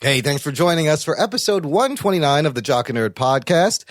Hey, thanks for joining us for episode 129 of the Jock and Nerd podcast.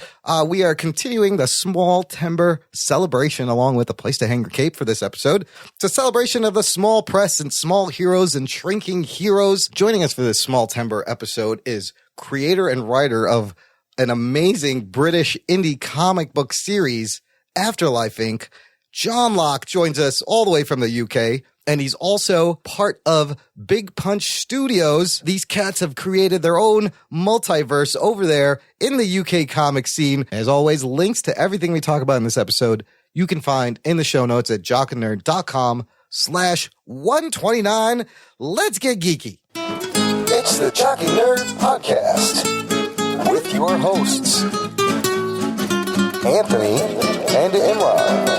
We are continuing the Small Timber celebration along with a place to hang your cape for this episode. It's a celebration of the small press and small heroes and shrinking heroes. Joining us for this Small Timber episode is creator and writer of an amazing British indie comic book series, Afterlife Inc. Jock joins us all the way from the UK. And he's also part of Big Punch Studios. These cats have created their own multiverse over there in the UK comic scene. As always, links to everything we talk about in this episode you can find in the show notes at jockandnerd.com/129. Let's get geeky. It's the Jock and Nerd podcast with your hosts, Anthony and Imran.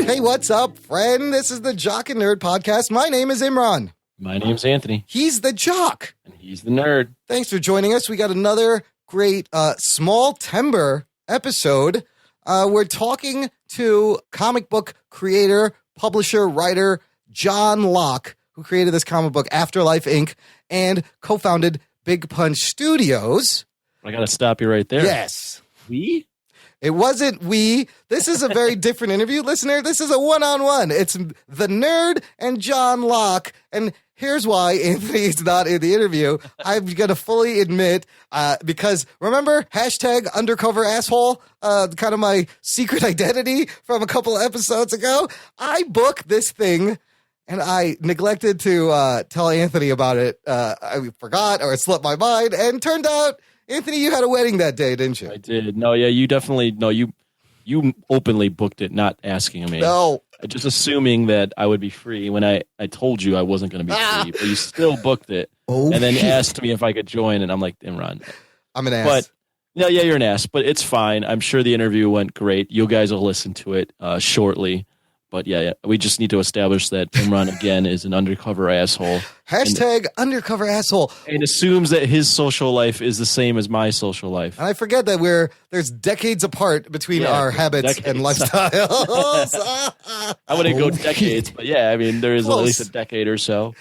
Hey, what's up, friend? This is the Jock and Nerd podcast. My name is Imran. My name's Anthony. He's the Jock. And he's the nerd. Thanks for joining us. We got another great Small Timber episode. We're talking to comic book creator, publisher, writer Jock, who created this comic book, Afterlife Inc., and co-founded Big Punch Studios. I got to stop you right there. Yes. It wasn't we. This is a very different interview, listener. This is a one-on-one. It's the nerd and Jock. And here's why Anthony's not in the interview. I'm going to fully admit, because remember, hashtag undercover asshole, kind of my secret identity from a couple episodes ago. I booked this thing and I neglected to tell Anthony about it. I forgot or it slipped my mind, and turned out, Anthony, you had a wedding that day, didn't you? I did. No, yeah, you definitely, you openly booked it, not asking me. No. Just assuming that I would be free when I told you I wasn't going to be free, but you still booked it. Oh, and then asked me if I could join, and I'm like, Imran. I'm an ass. But, yeah, you're an ass, but it's fine. I'm sure the interview went great. You guys will listen to it shortly. But yeah, we just need to establish that Imran, again, is an undercover asshole. Hashtag undercover asshole. And assumes that his social life is the same as my social life. And I forget that there's decades apart between our habits and lifestyles. I wouldn't go decades, but yeah, I mean, there is Close. at least a decade or so.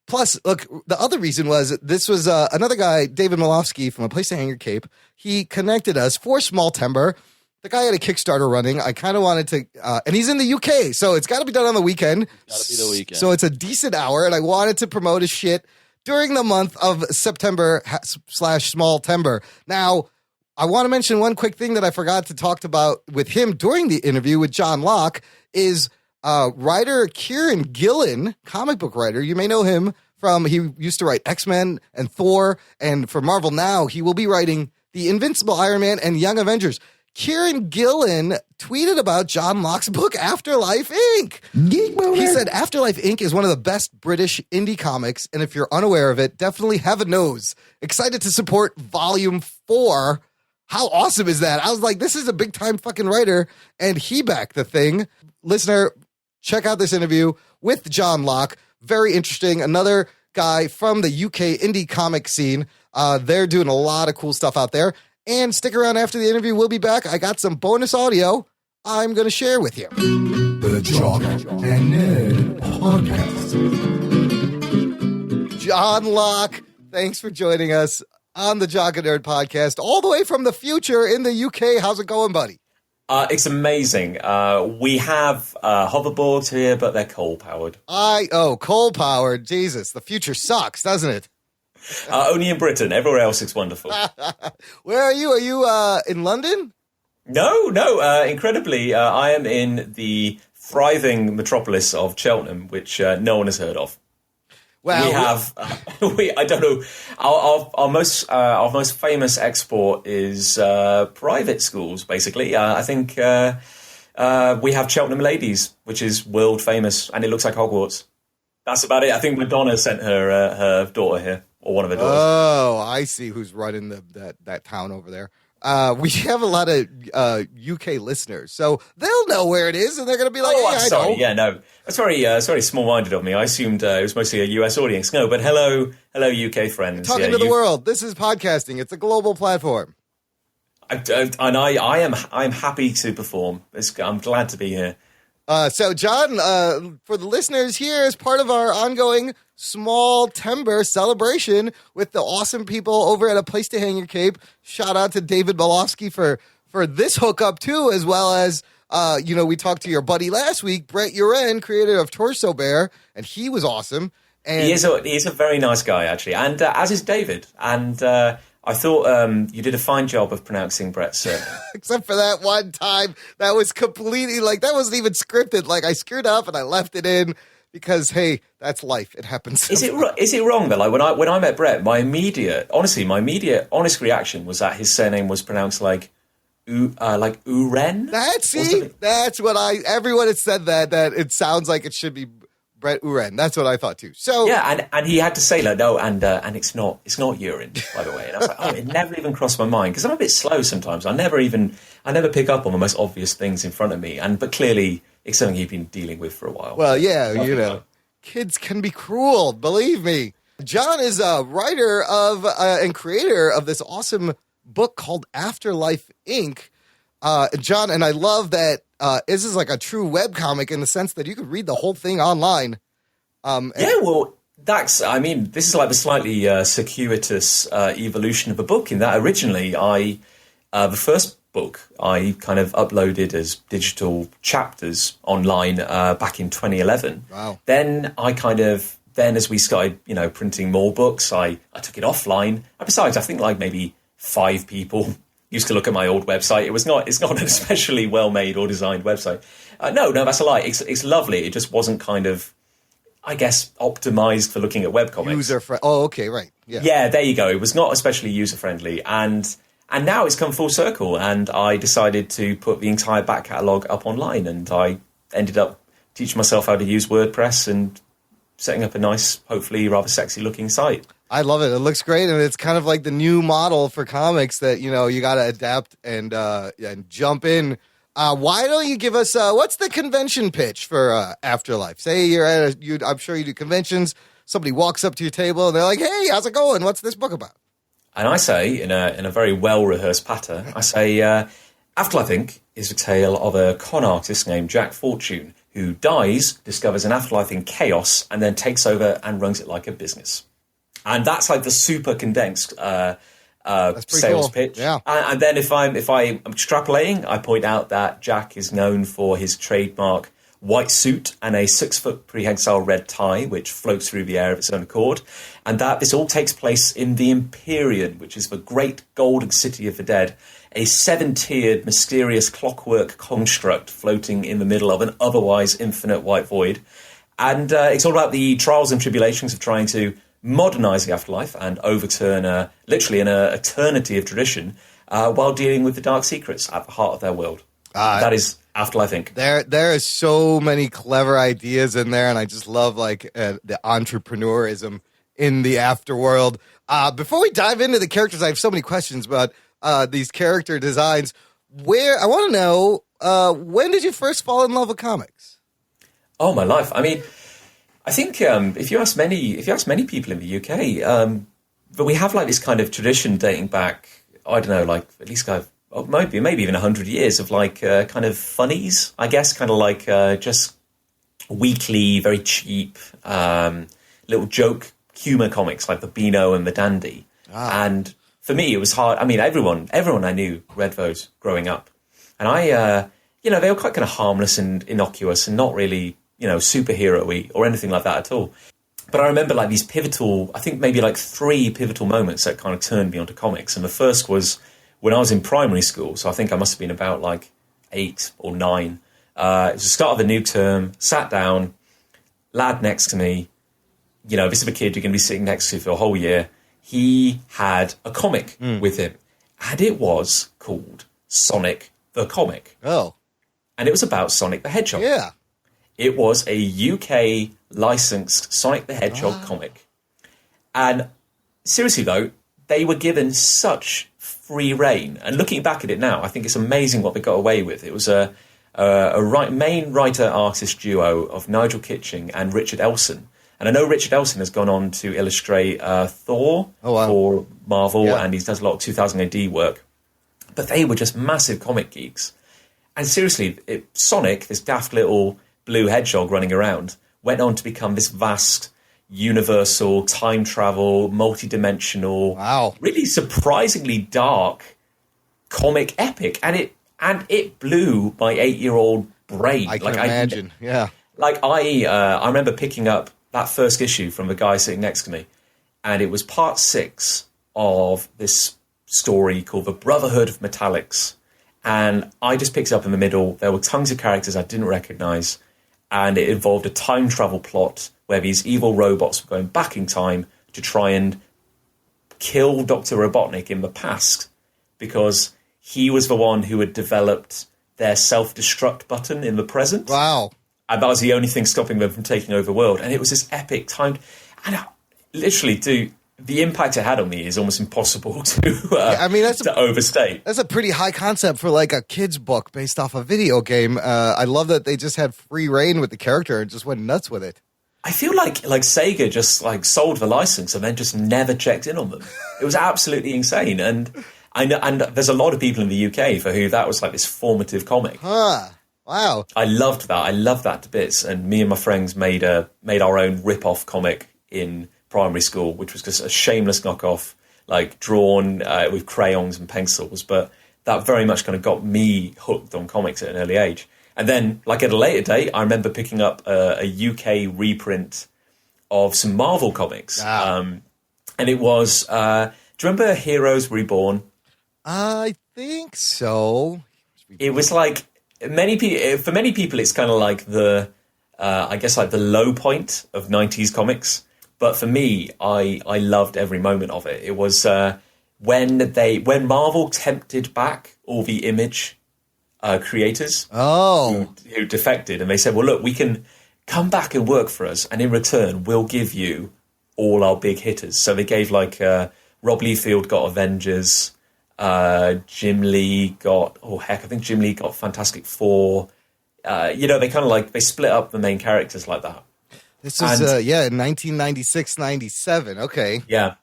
Plus, look, the other reason was this was another guy, David Malofsky from A Place to Hang Your Cape. He connected us for Small Timber. The guy had a Kickstarter running. I kind of wanted to, and he's in the UK, so it's got to be done on the weekend. Got to be the weekend. So it's a decent hour, and I wanted to promote his shit during the month of September /Small Timber. Now, I want to mention one quick thing that I forgot to talk about with him during the interview with Jock is writer Kieran Gillen, comic book writer. You may know him from, he used to write X-Men and Thor, and for Marvel now, he will be writing The Invincible Iron Man and Young Avengers. Kieran Gillen tweeted about Jock's book, Afterlife Inc. He said, Afterlife Inc. is one of the best British indie comics, and if you're unaware of it, definitely have a nose. Excited to support Volume 4. How awesome is that? I was like, this is a big-time fucking writer, and he backed the thing. Listener, check out this interview with Jock. Very interesting. Another guy from the UK indie comic scene. They're doing a lot of cool stuff out there. And stick around after the interview. We'll be back. I got some bonus audio I'm going to share with you. The Jock and Nerd podcast. Jock, thanks for joining us on the Jock and Nerd podcast, all the way from the future in the UK. How's it going, buddy? It's amazing. We have hoverboards here, but they're coal-powered. Coal-powered. Jesus, the future sucks, doesn't it? Only in Britain. Everywhere else it's wonderful. Where are you? Are you in London? No. Incredibly, I am in the thriving metropolis of Cheltenham, which no one has heard of. Well, we have. I don't know. Our most famous export is private schools. Basically, I think we have Cheltenham Ladies, which is world famous, and it looks like Hogwarts. That's about it. I think Madonna sent her daughter here. Or one of the doors. Oh, I see who's running that town over there. We have a lot of UK listeners, so they'll know where it is, and they're going to be like, I know. Yeah, no. That's very small-minded of me. I assumed it was mostly a US audience. No, but hello, UK friends. Talking to the world. This is podcasting. It's a global platform. I am happy to perform. I'm glad to be here. So, John, for the listeners here, as part of our ongoing Small Timber celebration with the awesome people over at A Place to Hang Your Cape, shout out to David Malofsky for this hookup, too, as well as, we talked to your buddy last week, Brett Uren, creator of Torso Bear, and he was awesome. And he is a very nice guy, actually, and as is David. And I thought you did a fine job of pronouncing Brett's surname. Except for that one time, that was completely, that wasn't even scripted. I screwed up and I left it in because, hey, that's life. It happens. Is it wrong, though? When I met Brett, my immediate honest reaction was that his surname was pronounced like Uren? That's what everyone had said that it sounds like it should be Brett Uren. That's what I thought too. So yeah, and he had to say no, and it's not urine, by the way. And I was like, it never even crossed my mind because I'm a bit slow sometimes. I never pick up on the most obvious things in front of me. But clearly, it's something you've been dealing with for a while. Well, yeah, kids can be cruel. Believe me. John is a writer of and creator of this awesome book called Afterlife Inc. John, and I love that this is like a true webcomic in the sense that you could read the whole thing online. This is like the slightly circuitous evolution of a book in that originally the first book I kind of uploaded as digital chapters online back in 2011. Wow. Then as we started, printing more books, I took it offline. And besides, I think maybe 5 people used to look at my old website. It's not an especially well-made or designed website. No, that's a lie. It's lovely. It just wasn't kind of, I guess, optimized for looking at webcomics. User-friendly. Oh, okay, right. Yeah. Yeah, there you go. It was not especially user-friendly. And now it's come full circle. And I decided to put the entire back catalogue up online. And I ended up teaching myself how to use WordPress and setting up a nice, hopefully rather sexy-looking site. I love it. It looks great, and it's kind of like the new model for comics that you got to adapt and jump in. Why don't you give us what's the convention pitch for Afterlife? Say you're at I'm sure you do conventions. Somebody walks up to your table and they're like, "Hey, how's it going? What's this book about?" And I say in a very well rehearsed patter, I say, Afterlife Inc. is a tale of a con artist named Jack Fortune who dies, discovers an afterlife in chaos, and then takes over and runs it like a business. And that's like the super condensed sales cool. pitch. Yeah. And then if I'm extrapolating, I point out that Jack is known for his trademark white suit and a 6-foot prehensile red tie, which floats through the air of its own accord. And that this all takes place in the Empyrean, which is the great golden city of the dead, a 7-tiered mysterious clockwork construct floating in the middle of an otherwise infinite white void. And it's all about the trials and tribulations of trying to modernize the afterlife and overturn literally an eternity of tradition while dealing with the dark secrets at the heart of their world. That is Afterlife Inc. There is so many clever ideas in there, and I just love the entrepreneurism in the afterworld. Before we dive into the characters, I have so many questions about these character designs. I want to know, when did you first fall in love with comics? Oh, my life. I mean, I think if you ask many people in the UK, but we have this kind of tradition dating back, I don't know, at least maybe even 100 years of kind of funnies, I guess, kind of just weekly, very cheap little joke humor comics like the Beano and the Dandy. And for me, it was hard. I mean, everyone I knew read those growing up, and they were quite kind of harmless and innocuous and not really, superhero-y or anything like that at all. But I remember these pivotal, I think maybe 3 pivotal moments that kind of turned me onto comics. And the first was when I was in primary school. So I think I must have been about 8 or 9. It was the start of a new term, sat down, lad next to me, this is a kid you're going to be sitting next to for a whole year. He had a comic with him. And it was called Sonic the Comic. Oh. And it was about Sonic the Hedgehog. Yeah. It was a UK licensed Sonic the Hedgehog comic. And seriously, though, they were given such free reign. And looking back at it now, I think it's amazing what they got away with. It was a main writer-artist duo of Nigel Kitching and Richard Elson. And I know Richard Elson has gone on to illustrate Thor for Marvel, and he does a lot of 2000 AD work. But they were just massive comic geeks. And seriously, Sonic, this daft little blue hedgehog running around, went on to become this vast, universal, time travel, multi-dimensional, wow, really surprisingly dark comic epic. And it blew my 8-year-old brain. I can imagine. Yeah. Like I remember picking up that first issue from the guy sitting next to me, and it was part 6 of this story called The Brotherhood of Metallics. And I just picked it up in the middle. There were tons of characters I didn't recognize, and it involved a time travel plot where these evil robots were going back in time to try and kill Dr. Robotnik in the past, because he was the one who had developed their self-destruct button in the present. Wow. And that was the only thing stopping them from taking over the world. And it was this epic time. And literally, the impact it had on me is almost impossible to overstate. That's a pretty high concept for like a kid's book based off a video game. I love that they just had free reign with the character and just went nuts with it. I feel like Sega just like sold the license and then just never checked in on them. It was absolutely insane. And I know, and there's a lot of people in the UK for who that was like this formative comic. Huh. Wow. I loved that. I loved that to bits. And me and my friends made our own rip-off comic in primary school, which was just a shameless knockoff, like drawn with crayons and pencils. But that very much kind of got me hooked on comics at an early age. And then, like at a later date, I remember picking up a UK reprint of some Marvel comics. Wow. And it was, do you remember Heroes Reborn? I think so. It was like, for many people, it's kind of like I guess like the low point of 90s comics. But for me, I loved every moment of it. It was when Marvel tempted back all the Image creators who defected, and they said, well, look, we can come back and work for us, and in return, we'll give you all our big hitters. So they gave like Rob Liefeld got Avengers, Jim Lee got, I think Jim Lee got Fantastic Four. They kind of like, they split up the main characters like that. This was, in 1996, 97. Okay. Yeah.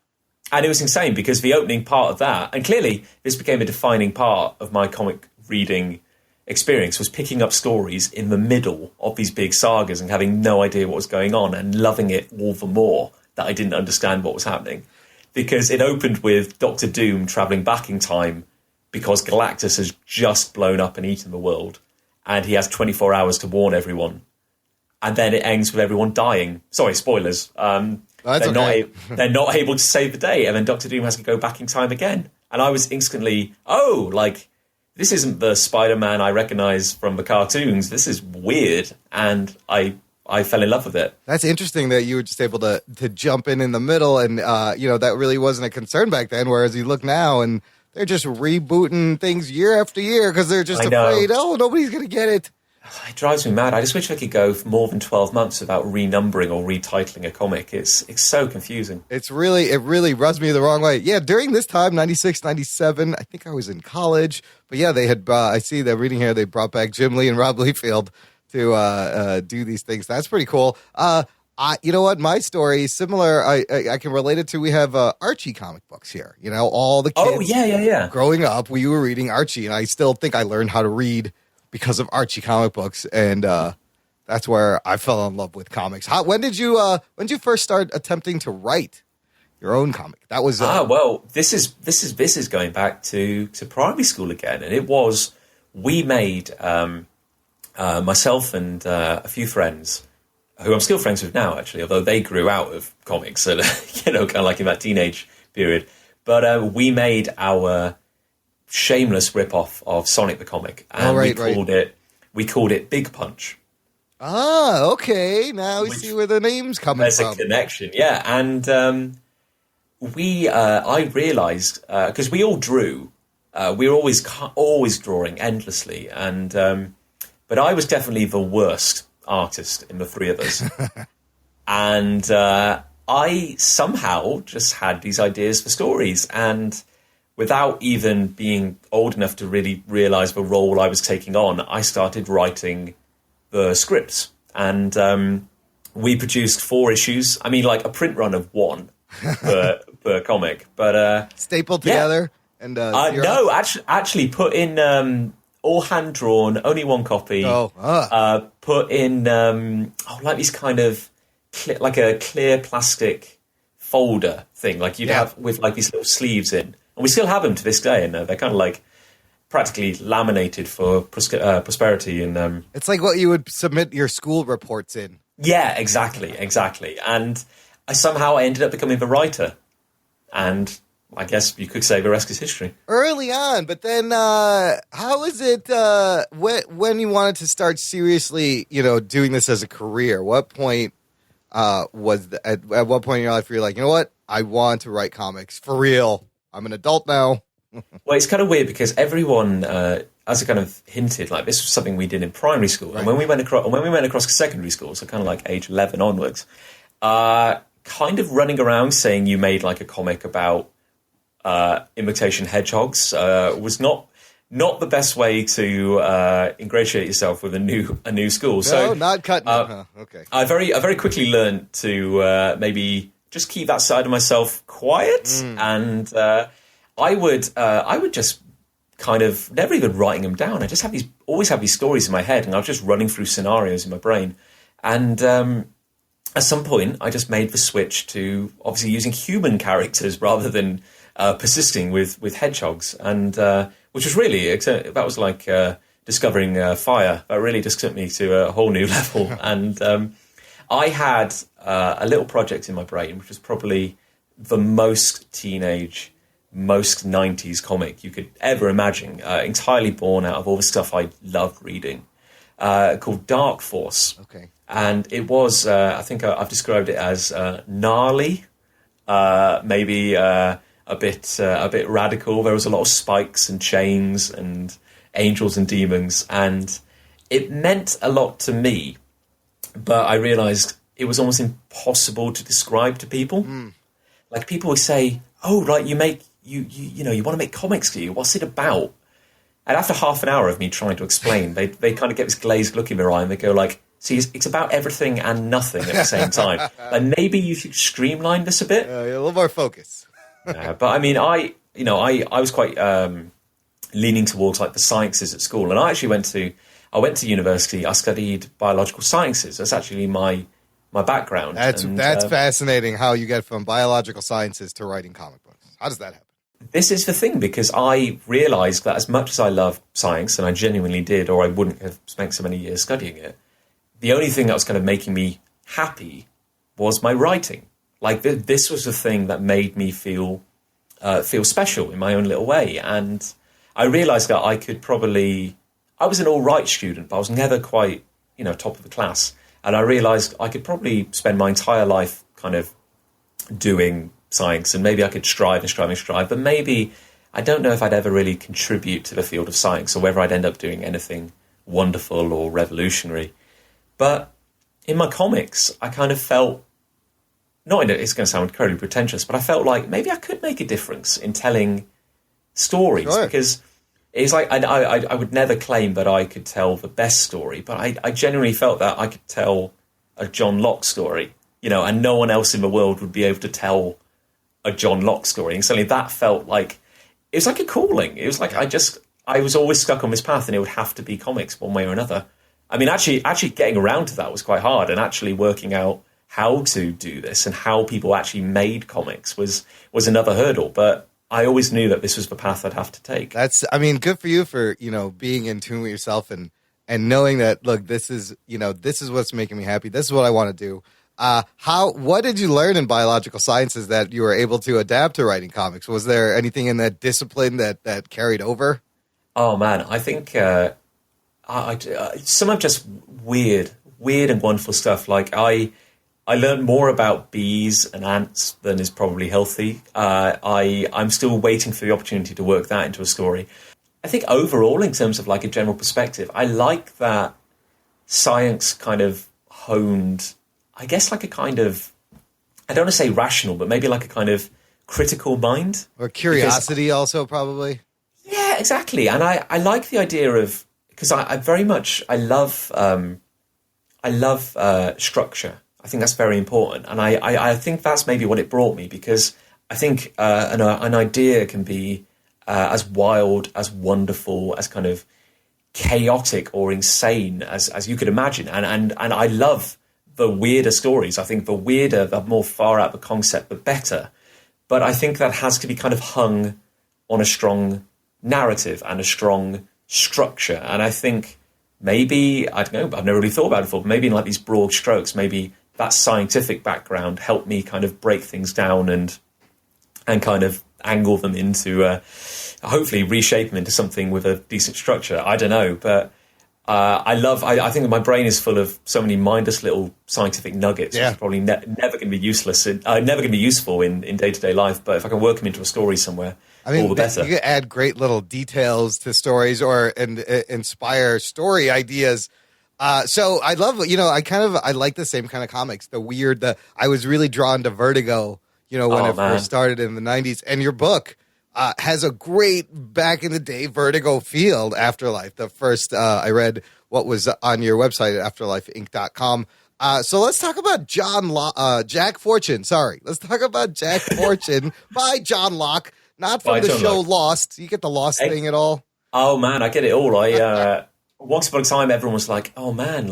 And it was insane because the opening part of that, and clearly this became a defining part of my comic reading experience, was picking up stories in the middle of these big sagas and having no idea what was going on and loving it all the more that I didn't understand what was happening. Because it opened with Doctor Doom travelling back in time because Galactus has just blown up and eaten the world, and he has 24 hours to warn everyone. And then it ends with everyone dying. Sorry, spoilers. They're not able to save the day, and then Doctor Doom has to go back in time again. And I was instantly, this isn't the Spider-Man I recognise from the cartoons. This is weird, and I fell in love with it. That's interesting that you were just able to jump in the middle, and that really wasn't a concern back then. Whereas you look now, and they're just rebooting things year after year because they're just afraid. Oh, nobody's going to get it. It drives me mad. I just wish I could go for more than 12 months without renumbering or retitling a comic. It's so confusing. It really rubs me the wrong way. Yeah, during this time, 96, 97, I think I was in college. But yeah, they had, I see that reading here, they brought back Jim Lee and Rob Liefeld to do these things. That's pretty cool. You know what? My story is similar. I can relate it to, we have Archie comic books here. You know, all the kids. Oh, yeah. Growing up, we were reading Archie, and I still think I learned how to read because of Archie comic books, and that's where I fell in love with comics. When did you first start attempting to write your own comic? That was this is going back to primary school again, and it was, we made myself and a few friends who I'm still friends with now, actually, although they grew out of comics, and kind of like in that teenage period. But we made our shameless rip-off of Sonic the Comic, and we called it Big Punch. Ah, okay. Now we see where the name's coming from. There's a connection, yeah. And I realised, because we all drew, we were always drawing endlessly, and but I was definitely the worst artist in the three of us. And I somehow just had these ideas for stories, and without even being old enough to really realise the role I was taking on, I started writing the scripts. And we produced 4 issues. I mean, like a print run of 1 per comic. But stapled together? And no, actually put in all hand drawn, only one copy. Put in like these kind of like a clear plastic folder thing, like you'd have with like these little sleeves in, and we still have them to this day, and they're kind of like practically laminated for prosperity. And it's like what you would submit your school reports in. Yeah, exactly. And I somehow ended up becoming the writer, and I guess you could say the rest is history. Early on, but then how is it when you wanted to start seriously, doing this as a career? What point at what point in your life were you like, you know what, I want to write comics for real? I'm an adult now. Well, it's kind of weird because everyone, as I kind of hinted, like this was something we did in primary school, right. And when we went across secondary school, so kind of like age 11 onwards, kind of running around saying you made like a comic about imitation hedgehogs was not the best way to ingratiate yourself with a new school. No, so not cutting. Okay. I very quickly learned to maybe just keep that side of myself quiet, and I would just kind of never even writing them down. I just always have these stories in my head, and I was just running through scenarios in my brain. And at some point, I just made the switch to obviously using human characters rather than persisting with hedgehogs, and which was really that was like discovering fire. That really just took me to a whole new level. And I had a little project in my brain, which was probably the most teenage, most 90s comic you could ever imagine, entirely born out of all the stuff I loved reading, called Dark Force. Okay. And it was, I think I've described it as gnarly, maybe a bit radical. There was a lot of spikes and chains and angels and demons, and it meant a lot to me. But I realised it was almost impossible to describe to people. Like people would say, "Oh, right, you want to make comics, do you? What's it about?" And after half an hour of me trying to explain, they kind of get this glazed look in their eye, and they go like, "See, it's about everything and nothing at the same time. And maybe you should streamline this a bit, a little more focus." But I mean, I was quite leaning towards like the sciences at school, and I actually went to university. I studied biological sciences. That's actually my background. That's fascinating. How you get from biological sciences to writing comic books. How does that happen? This is the thing, because I realised that as much as I love science, and I genuinely did, or I wouldn't have spent so many years studying it, the only thing that was kind of making me happy was my writing. Like this was the thing that made me feel special in my own little way. And I realised that I was an all right student, but I was never quite, top of the class. And I realised I could probably spend my entire life kind of doing science, and maybe I could strive, but maybe I don't know if I'd ever really contribute to the field of science, or whether I'd end up doing anything wonderful or revolutionary. But in my comics, I kind of felt, it's going to sound incredibly pretentious, but I felt like maybe I could make a difference in telling stories. Sure. Because it's like I would never claim that I could tell the best story, but I genuinely felt that I could tell a John Locke story, and no one else in the world would be able to tell a John Locke story. And suddenly that felt like, it was like a calling. It was like I was always stuck on this path, and it would have to be comics one way or another. I mean, actually getting around to that was quite hard, and actually working out how to do this and how people actually made comics was another hurdle. But I always knew that this was the path I'd have to take. Good for you for, being in tune with yourself and knowing that, look, this is what's making me happy. This is what I want to do. What did you learn in biological sciences that you were able to adapt to writing comics? Was there anything in that discipline that carried over? Oh man, I think some of just weird and wonderful stuff. Like I learned more about bees and ants than is probably healthy. I'm still waiting for the opportunity to work that into a story. I think overall, in terms of like a general perspective, I like that science kind of honed, I guess, like a kind of, I don't want to say rational, but maybe like a kind of critical mind. Or curiosity also, probably. Yeah, exactly. And I like the idea of, because I love structure. I think that's very important. And I think that's maybe what it brought me, because I think an idea can be as wild, as wonderful, as kind of chaotic or insane as you could imagine. And I love the weirder stories. I think the weirder, the more far out the concept, the better. But I think that has to be kind of hung on a strong narrative and a strong structure. And I think maybe, I don't know, I've never really thought about it before, but maybe in like these broad strokes, maybe that scientific background helped me kind of break things down and kind of angle them into, hopefully reshape them into something with a decent structure. I don't know, but I think that my brain is full of so many mindless little scientific nuggets, which is probably never going to be useless, never going to be useful in day-to-day life. But if I can work them into a story somewhere, all the better. You can add great little details to stories and inspire story ideas. So I love, I like the same kind of comics, the weird, I was really drawn to Vertigo, when it first started in the 90s. And your book has a great back in the day Vertigo feel. Afterlife, the first I read what was on your website at afterlifeinc.com. So let's talk about Jack Fortune. Sorry, let's talk about Jack Fortune by John Locke, not from the show Lost. You get the Lost thing at all? Oh man, I get it all. Once upon a time, everyone was like, "Oh man,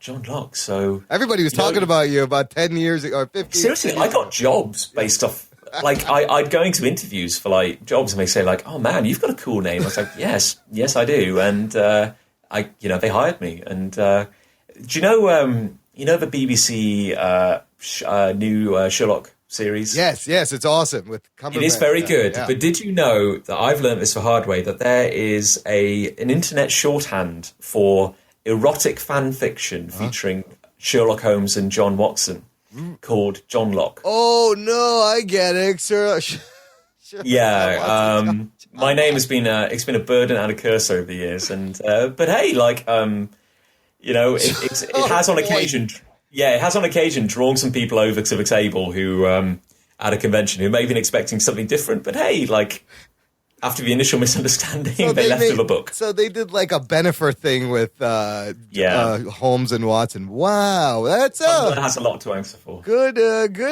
John Locke." So everybody was talking about you about 10 years ago, or 15. Seriously, I got jobs based off. I'd go into interviews for jobs, and they say "Oh man, you've got a cool name." I was like, "Yes, I do," and they hired me. And do you know the BBC new Sherlock series? Yes, it's awesome. It is very good. Yeah. But did you know that I've learned this the hard way, that there is an internet shorthand for erotic fan fiction featuring Sherlock Holmes and John Watson called John Locke? Oh, no, I get it. My name has been it's been a burden and a curse over the years. And but hey, it has on occasion... Yeah, it has on occasion drawn some people over to the table who, at a convention, who may have been expecting something different. But hey, after the initial misunderstanding, they left with a book. So they did a Bennifer thing with Holmes and Watson. Wow, that has a lot to answer for. Good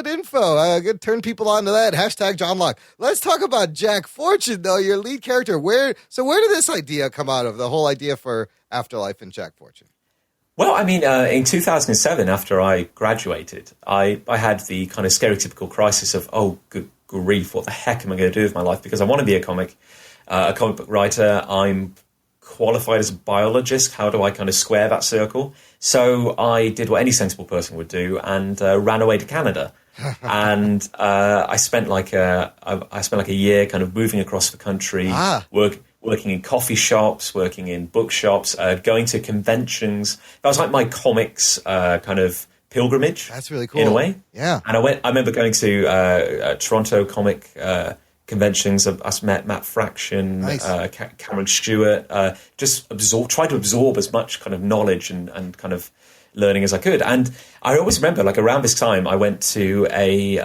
info. Good, turn people on to that. # John Locke. Let's talk about Jack Fortune, though, your lead character. Where did this idea come out of, the whole idea for Afterlife and Jack Fortune? Well, I mean, in 2007, after I graduated, I had the kind of stereotypical crisis of, oh, good grief, what the heck am I going to do with my life? Because I want to be a comic book writer. I'm qualified as a biologist. How do I kind of square that circle? So I did what any sensible person would do and ran away to Canada. And I spent a year kind of moving across the country, working in coffee shops, working in bookshops, going to conventions. That was like my comics kind of pilgrimage. That's really cool. In a way. Yeah. And I remember going to Toronto comic conventions. I met Matt Fraction, nice. Cameron Stewart, tried to absorb as much kind of knowledge and kind of learning as I could. And I always remember, around this time, I went to a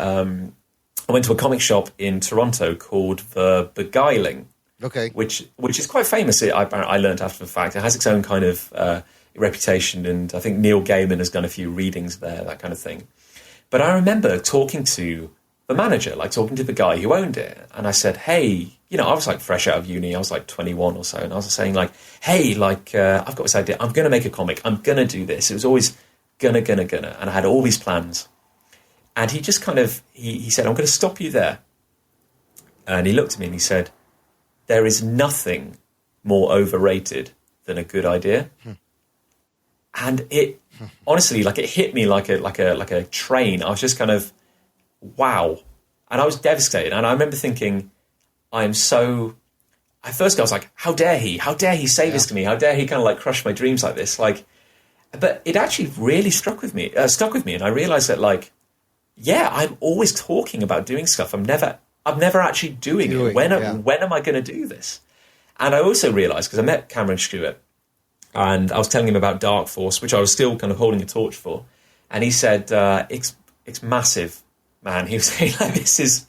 comic shop in Toronto called The Beguiling. Okay. Which is quite famous. I learned after the fact. It has its own kind of reputation, and I think Neil Gaiman has done a few readings there, that kind of thing. But I remember talking to the manager, talking to the guy who owned it, and I said, "Hey, I was fresh out of uni. I was 21 or so, and I was saying hey, I've got this idea. I'm going to make a comic. I'm going to do this. It was always gonna, and I had all these plans." And he just kind of he said, "I'm going to stop you there." And he looked at me and he said, "There is nothing more overrated than a good idea." And it honestly, it hit me like a train. I was just kind of, wow. And I was devastated. And I remember thinking, at first I was like, how dare he? How dare he say this to me? How dare he kind of crush my dreams like this? But it actually really stuck with me. And I realized that I'm always talking about doing stuff. I'm never actually doing it. When am I going to do this? And I also realised, because I met Cameron Stewart, and I was telling him about Dark Force, which I was still kind of holding a torch for, and he said, "It's massive, man." He was saying, "This is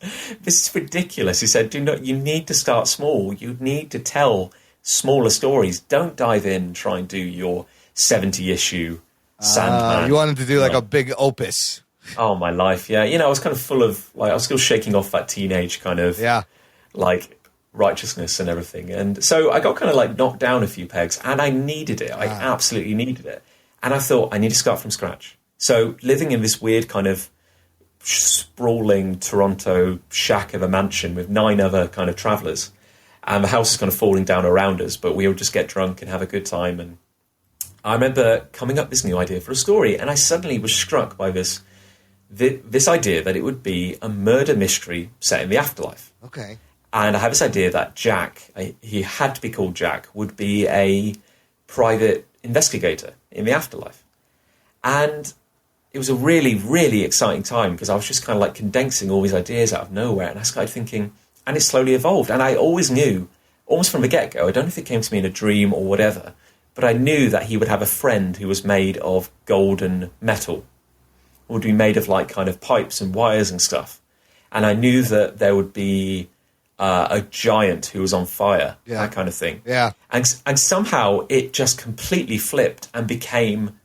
ridiculous." He said, "You need to start small. You need to tell smaller stories. Don't dive in and try and do your 70-issue Sandman." You wanted to do a big opus. Oh, my life, yeah. I was kind of full of, I was still shaking off that teenage kind of, righteousness and everything. And so I got kind of like knocked down a few pegs, and I needed it. I absolutely needed it. And I thought, I need to start from scratch. So living in this weird kind of sprawling Toronto shack of a mansion with 9 other kind of travellers, and the house is kind of falling down around us, but we all just get drunk and have a good time. And I remember coming up with this new idea for a story, and I suddenly was struck by this idea that it would be a murder mystery set in the afterlife. Okay. And I had this idea that Jack, he had to be called Jack, would be a private investigator in the afterlife. And it was a really, really exciting time because I was just kind of like condensing all these ideas out of nowhere. And I started thinking, and it slowly evolved. And I always knew, almost from the get-go, I don't know if it came to me in a dream or whatever, but I knew that he would have a friend who was made of golden metal, would be made of like kind of pipes and wires and stuff. And I knew that there would be a giant who was on fire, that kind of thing. Yeah. And somehow it just completely flipped and became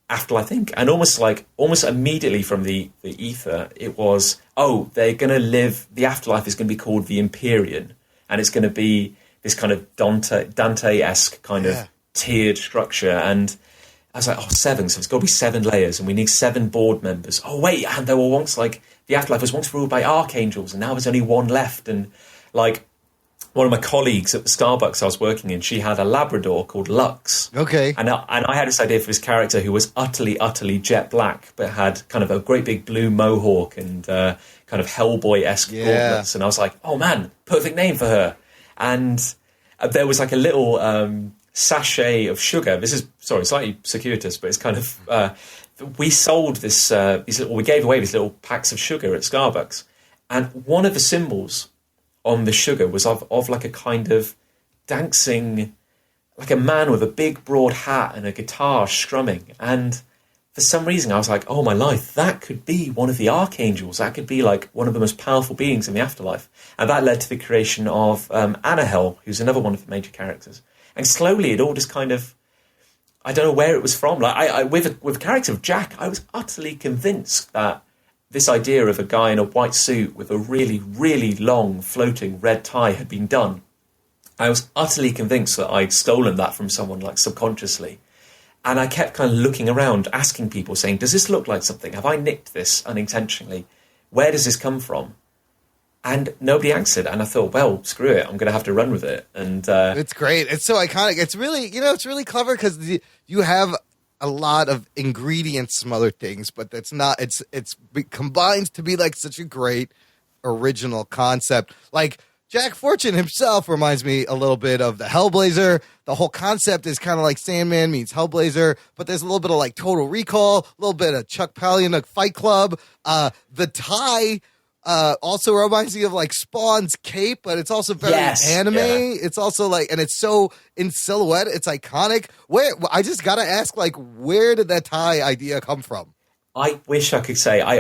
Afterlife Inc. And almost immediately from the ether, it was, they're going to live, the afterlife is going to be called the Empyrean, and it's going to be this kind of Dante-esque kind of tiered structure. And I was like, 7, so it's got to be 7 layers, and we need 7 board members. Oh, wait, and there were once, like, the afterlife was once ruled by archangels, and now there's only 1 left. And, like, one of my colleagues at the Starbucks I was working in, she had a Labrador called Lux. Okay. And I had this idea for this character who was utterly, utterly jet black, but had kind of a great big blue mohawk and kind of Hellboy-esque gauntlets. And I was like, oh, man, perfect name for her. And there was, like, a little sachet of sugar. This is, slightly circuitous, but it's kind of... we sold this, we gave away these little packs of sugar at Starbucks. And one of the symbols on the sugar was of like a kind of dancing, like a man with a big broad hat and a guitar strumming. And for some reason I was like, oh my life, that could be one of the archangels. That could be like one of the most powerful beings in the afterlife. And that led to the creation of Annahel, who's another one of the major characters. And slowly it all just kind of, I don't know where it was from. Like I with the character of Jack, I was utterly convinced that this idea of a guy in a white suit with a really, really long floating red tie had been done. I was utterly convinced that I'd stolen that from someone, like subconsciously. And I kept kind of looking around, asking people, saying, does this look like something? Have I nicked this unintentionally? Where does this come from? And nobody answered. And I thought, well, screw it. I'm going to have to run with it. And it's great. It's so iconic. It's really, it's really clever because you have a lot of ingredients, some other things, but that's not, it's combined to be like such a great original concept. Like Jack Fortune himself reminds me a little bit of the Hellblazer. The whole concept is kind of like Sandman meets Hellblazer, but there's a little bit of like Total Recall, a little bit of Chuck Palahniuk Fight Club. The tie also reminds me of like Spawn's cape, but it's also very anime. Yeah. It's also like, and it's so in silhouette, it's iconic. I just gotta ask, like, where did that tie idea come from? I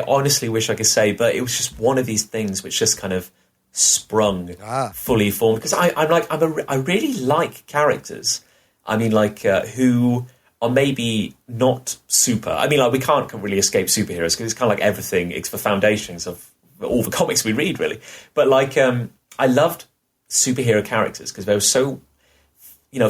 honestly wish I could say, but it was just one of these things which just kind of sprung fully formed. Because I really like characters. I mean, like who are maybe not super. I mean, like we can't really escape superheroes because it's kind of like everything. It's the foundations of all the comics we read, really. But like, I loved superhero characters because they were so,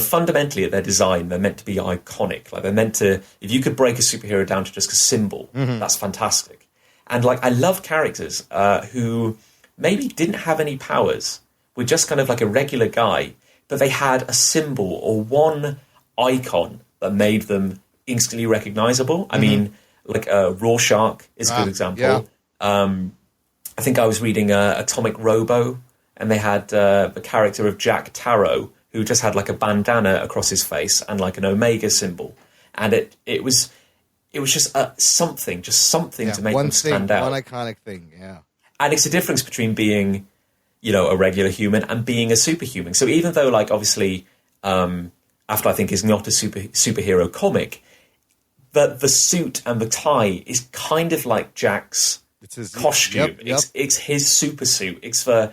fundamentally at their design, they're meant to be iconic. Like they're meant to, if you could break a superhero down to just a symbol, that's fantastic. And like, I love characters who maybe didn't have any powers, were just kind of like a regular guy, but they had a symbol or one icon that made them instantly recognizable. I mean, like Rorschach is a good example. Yeah. I think I was reading Atomic Robo, and they had the character of Jack Tarrow, who just had like a bandana across his face and like an Omega symbol, and it was just something to make them stand out. One iconic thing, yeah. And it's a difference between being, a regular human and being a superhuman. So even though, like, obviously, Afterlife, I think, is not a superhero comic, the suit and the tie is kind of like Jack's costume. Yep. It's his super suit. It's the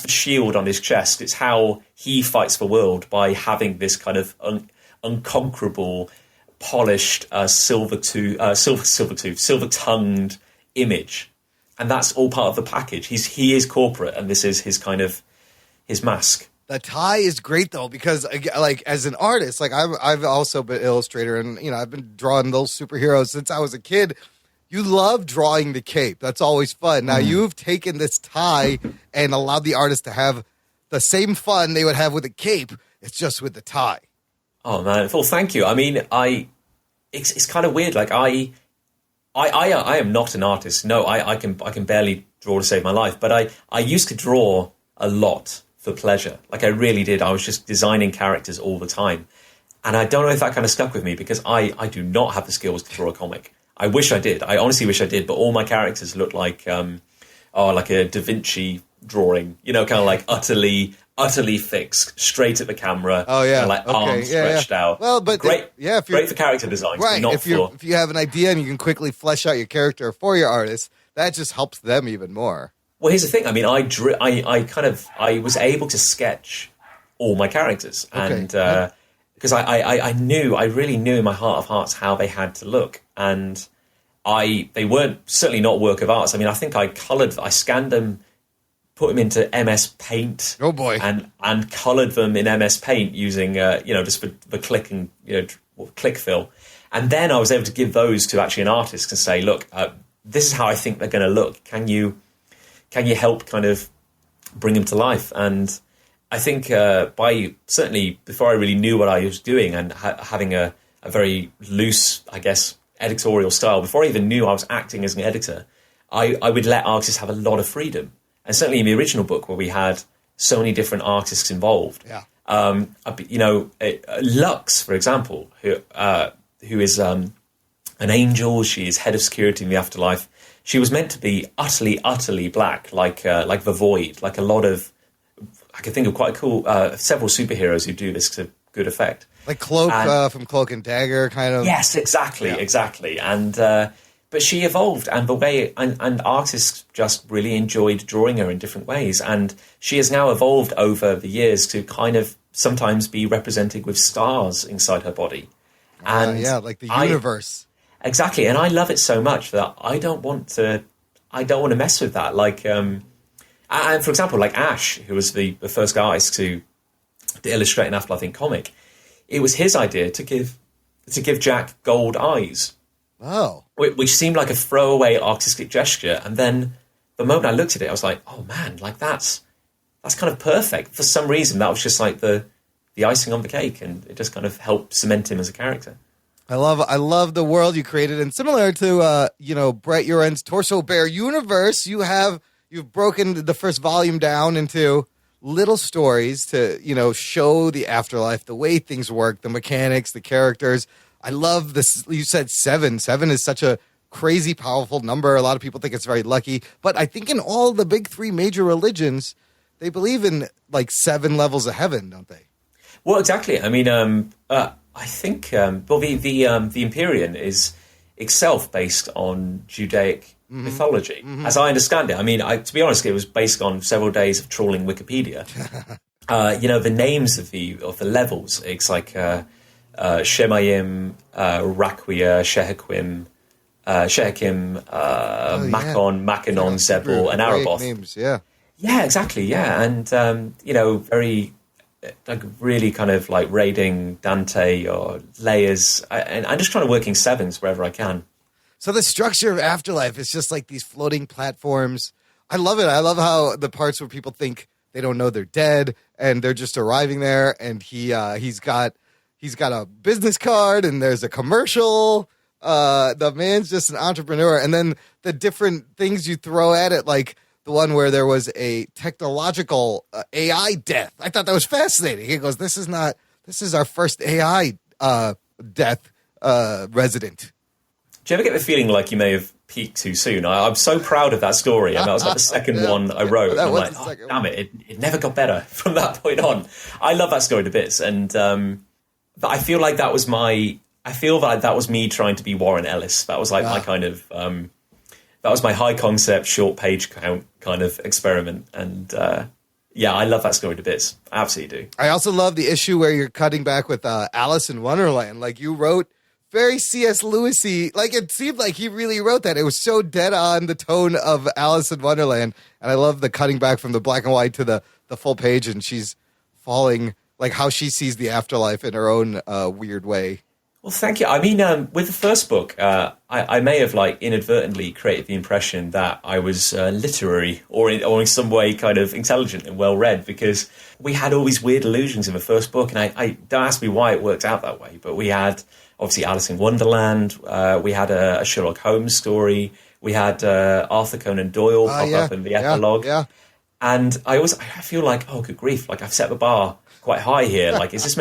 shield on his chest. It's how he fights the world, by having this kind of unconquerable, polished, silver-tongued image, and that's all part of the package. He is corporate, and this is his kind of his mask. The tie is great though, because like as an artist, like I've also been an illustrator, and I've been drawing those superheroes since I was a kid. You love drawing the cape. That's always fun. Now you've taken this tie and allowed the artist to have the same fun they would have with a cape. It's just with the tie. Oh man, well, thank you. I mean, it's kind of weird. Like I am not an artist. No, I can barely draw to save my life. But I used to draw a lot for pleasure. Like I really did. I was just designing characters all the time. And I don't know if that kind of stuck with me, because I do not have the skills to draw a comic. I wish I did. I honestly wish I did. But all my characters look like like a Da Vinci drawing. Kind of like utterly fixed, straight at the camera. Oh yeah, like arms stretched out. Well, but great, if great for character design, right? Not if you have an idea and you can quickly flesh out your character for your artist, that just helps them even more. Well, here's the thing. I mean, I was able to sketch all my characters, and because I really knew in my heart of hearts how they had to look, and they weren't certainly not work of arts. I mean, I think I scanned them, put them into MS Paint. Oh boy! And coloured them in MS Paint using just the click and click fill, and then I was able to give those to actually an artist and say, look, this is how I think they're going to look. Can you help kind of bring them to life? And I think certainly before I really knew what I was doing, and having a very loose, I guess, editorial style, before I even knew I was acting as an editor, I would let artists have a lot of freedom. And certainly in the original book, where we had so many different artists involved, Lux, for example, who is an angel. She is head of security in the Afterlife. She was meant to be utterly black, like the Void, like a lot of. I can think of quite cool several superheroes who do this to good effect. Like Cloak from Cloak and Dagger, kind of. Yes, exactly. And but she evolved, and the way and artists just really enjoyed drawing her in different ways, and she has now evolved over the years to kind of sometimes be represented with stars inside her body. And like the universe. Exactly, and I love it so much that I don't want to mess with that. Like, and for example, like Ash, who was the first guy to illustrate an Afterlife comic, it was his idea to give Jack gold eyes. Oh, which seemed like a throwaway artistic gesture, and then the moment I looked at it, I was like, oh man, like that's kind of perfect. For some reason, that was just like the icing on the cake, and it just kind of helped cement him as a character. I love the world you created, and similar to Brett Uren's Torso Bear universe, you've broken the first volume down into little stories to show the afterlife, the way things work, the mechanics, the characters. I love this. You said 7. 7 is such a crazy powerful number. A lot of people think it's very lucky, but I think in all the big 3 major religions, they believe in like 7 levels of heaven, don't they? Well, exactly. I mean, I think the Empyrean is itself based on Judaic mythology, as I understand it. I mean, to be honest, it was based on several days of trawling Wikipedia. The names of the levels. It's like Shemayim, Raquia, Shehakim, Makon, Makinon, Zebul, and Araboth. Names, yeah. Yeah, exactly. Yeah, and very. Like really kind of like raiding Dante or layers, and I'm just trying to work in 7s wherever I can. So the structure of Afterlife is just like these floating platforms. I love it. I love how the parts where people think they don't know they're dead and they're just arriving there, and he's got a business card and there's a commercial. The man's just an entrepreneur, and then the different things you throw at it, like the one where there was a technological AI death. I thought that was fascinating. He goes, this is our first AI death resident. Do you ever get the feeling like you may have peaked too soon? I'm so proud of that story. And that was like the second one I wrote. And I'm like, damn it, it never got better from that point on. I love that story to bits. And I feel like that was me trying to be Warren Ellis. That was like my kind of... that was my high concept, short page count kind of experiment. And I love that story to bits. I absolutely do. I also love the issue where you're cutting back with Alice in Wonderland. Like you wrote very C.S. Lewis-y. Like it seemed like he really wrote that. It was so dead on the tone of Alice in Wonderland. And I love the cutting back from the black and white to the the full page, and she's falling, like how she sees the afterlife in her own weird way. Well, thank you. I mean, with the first book, I may have like inadvertently created the impression that I was literary or in some way kind of intelligent and well-read, because we had all these weird illusions in the first book, and I don't ask me why it worked out that way, but we had obviously Alice in Wonderland, we had a Sherlock Holmes story, we had Arthur Conan Doyle pop up in the epilogue, and I feel like, oh, good grief, like I've set the bar quite high here. Like, is this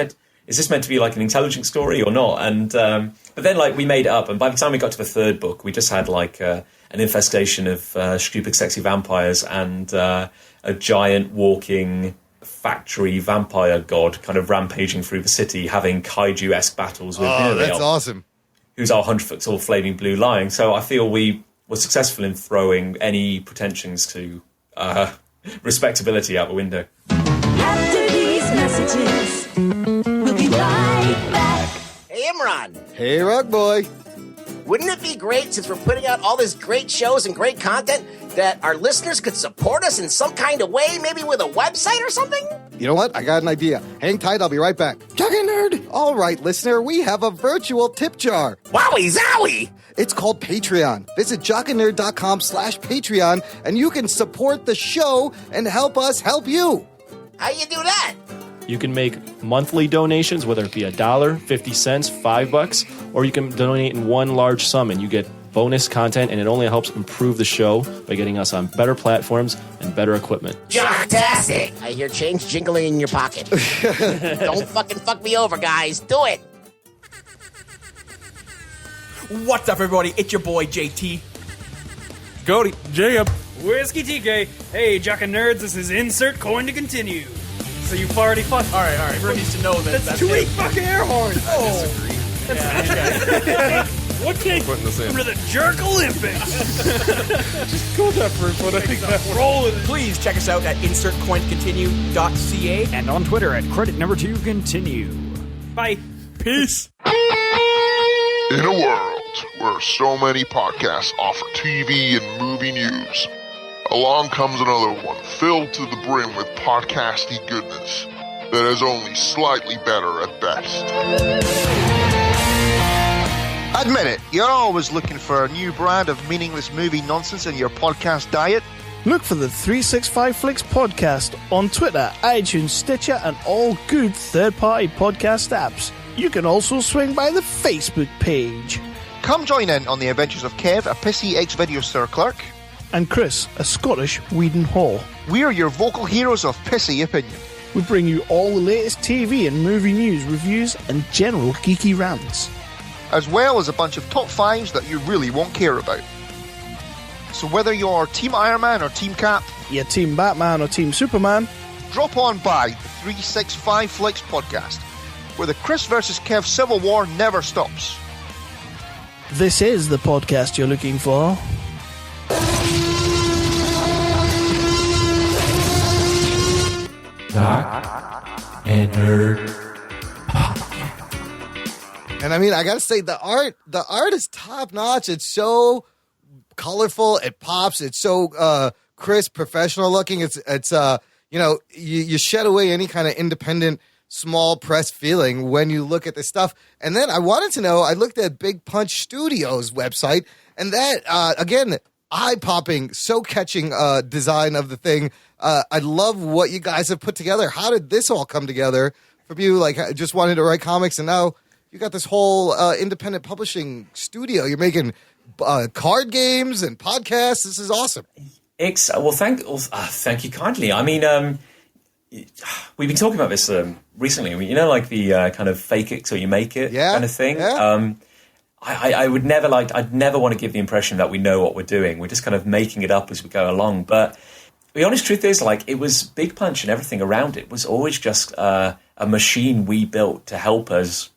meant to be like an intelligent story or not? And but then like we made it up, and by the time we got to the third book, we just had like an infestation of stupid, sexy vampires and a giant walking factory vampire god kind of rampaging through the city, having kaiju-esque battles with that's awesome. Who's our 100-foot-tall flaming blue lion. So I feel we were successful in throwing any pretensions to respectability out the window. After these messages, we'll be right back. Hey, Imran. Hey, Rug Boy. Wouldn't it be great, since we're putting out all this great shows and great content, that our listeners could support us in some kind of way, maybe with a website or something? You know what? I got an idea. Hang tight, I'll be right back. Jock and Nerd! All right, listener, we have a virtual tip jar. Wowie zowie! It's called Patreon. Visit jockandnerd.com/Patreon, and you can support the show and help us help you. How you do that? You can make monthly donations, whether it be $1, 50 cents, $5, or you can donate in one large sum and you get bonus content, and it only helps improve the show by getting us on better platforms and better equipment. Jocktastic! I hear change jingling in your pocket. Don't fucking fuck me over, guys. Do it! What's up, everybody? It's your boy, JT. Cody, Jacob. Whiskey TK. Hey, Jock and Nerds, this is Insert Coin to Continue. So you already fucked. All right. Everyone needs to know that That's too many fucking air horns. I disagree. What came Putting this in. for the Jerk Olympics? Just go that for Roll with it. Please check us out at insertcoincontinue.ca. And on Twitter at credit number 2 continue. Bye. Peace. In a world where so many podcasts offer TV and movie news, along comes another one filled to the brim with podcasty goodness that is only slightly better at best. Admit it, you're always looking for a new brand of meaningless movie nonsense in your podcast diet. Look for the 365 Flicks podcast on Twitter, iTunes, Stitcher, and all good third-party podcast apps. You can also swing by the Facebook page. Come join in on the adventures of Kev, a pissy ex-video store clerk. And Chris, a Scottish Whedon Hall. We're your vocal heroes of pissy opinion. We bring you all the latest TV and movie news, reviews, and general geeky rants, as well as a bunch of top 5s that you really won't care about. So whether you're Team Iron Man or Team Cap, you're Team Batman or Team Superman, drop on by the 365 Flicks podcast, where the Chris versus Kev Civil War never stops. This is the podcast you're looking for. Jock and Nerd. And I mean, I gotta say, the art is top notch. It's so colorful. It pops. It's so crisp, professional looking. It's you know, you shed away any kind of independent, small press feeling when you look at this stuff. And then I wanted to know, I looked at Big Punch Studios website, and that again, eye-popping, so catching design of the thing. I love what you guys have put together. How did this all come together from you? Like, I just wanted to write comics, and now you got this whole independent publishing studio. You're making card games and podcasts. This is awesome. Thank you kindly. I mean, we've been talking about this recently. I mean, you know, like the kind of fake it till you make it kind of thing. Yeah. I'd never want to give the impression that we know what we're doing. We're just kind of making it up as we go along. But the honest truth is, like, it was Big Punch and everything around it was always just a machine we built to help us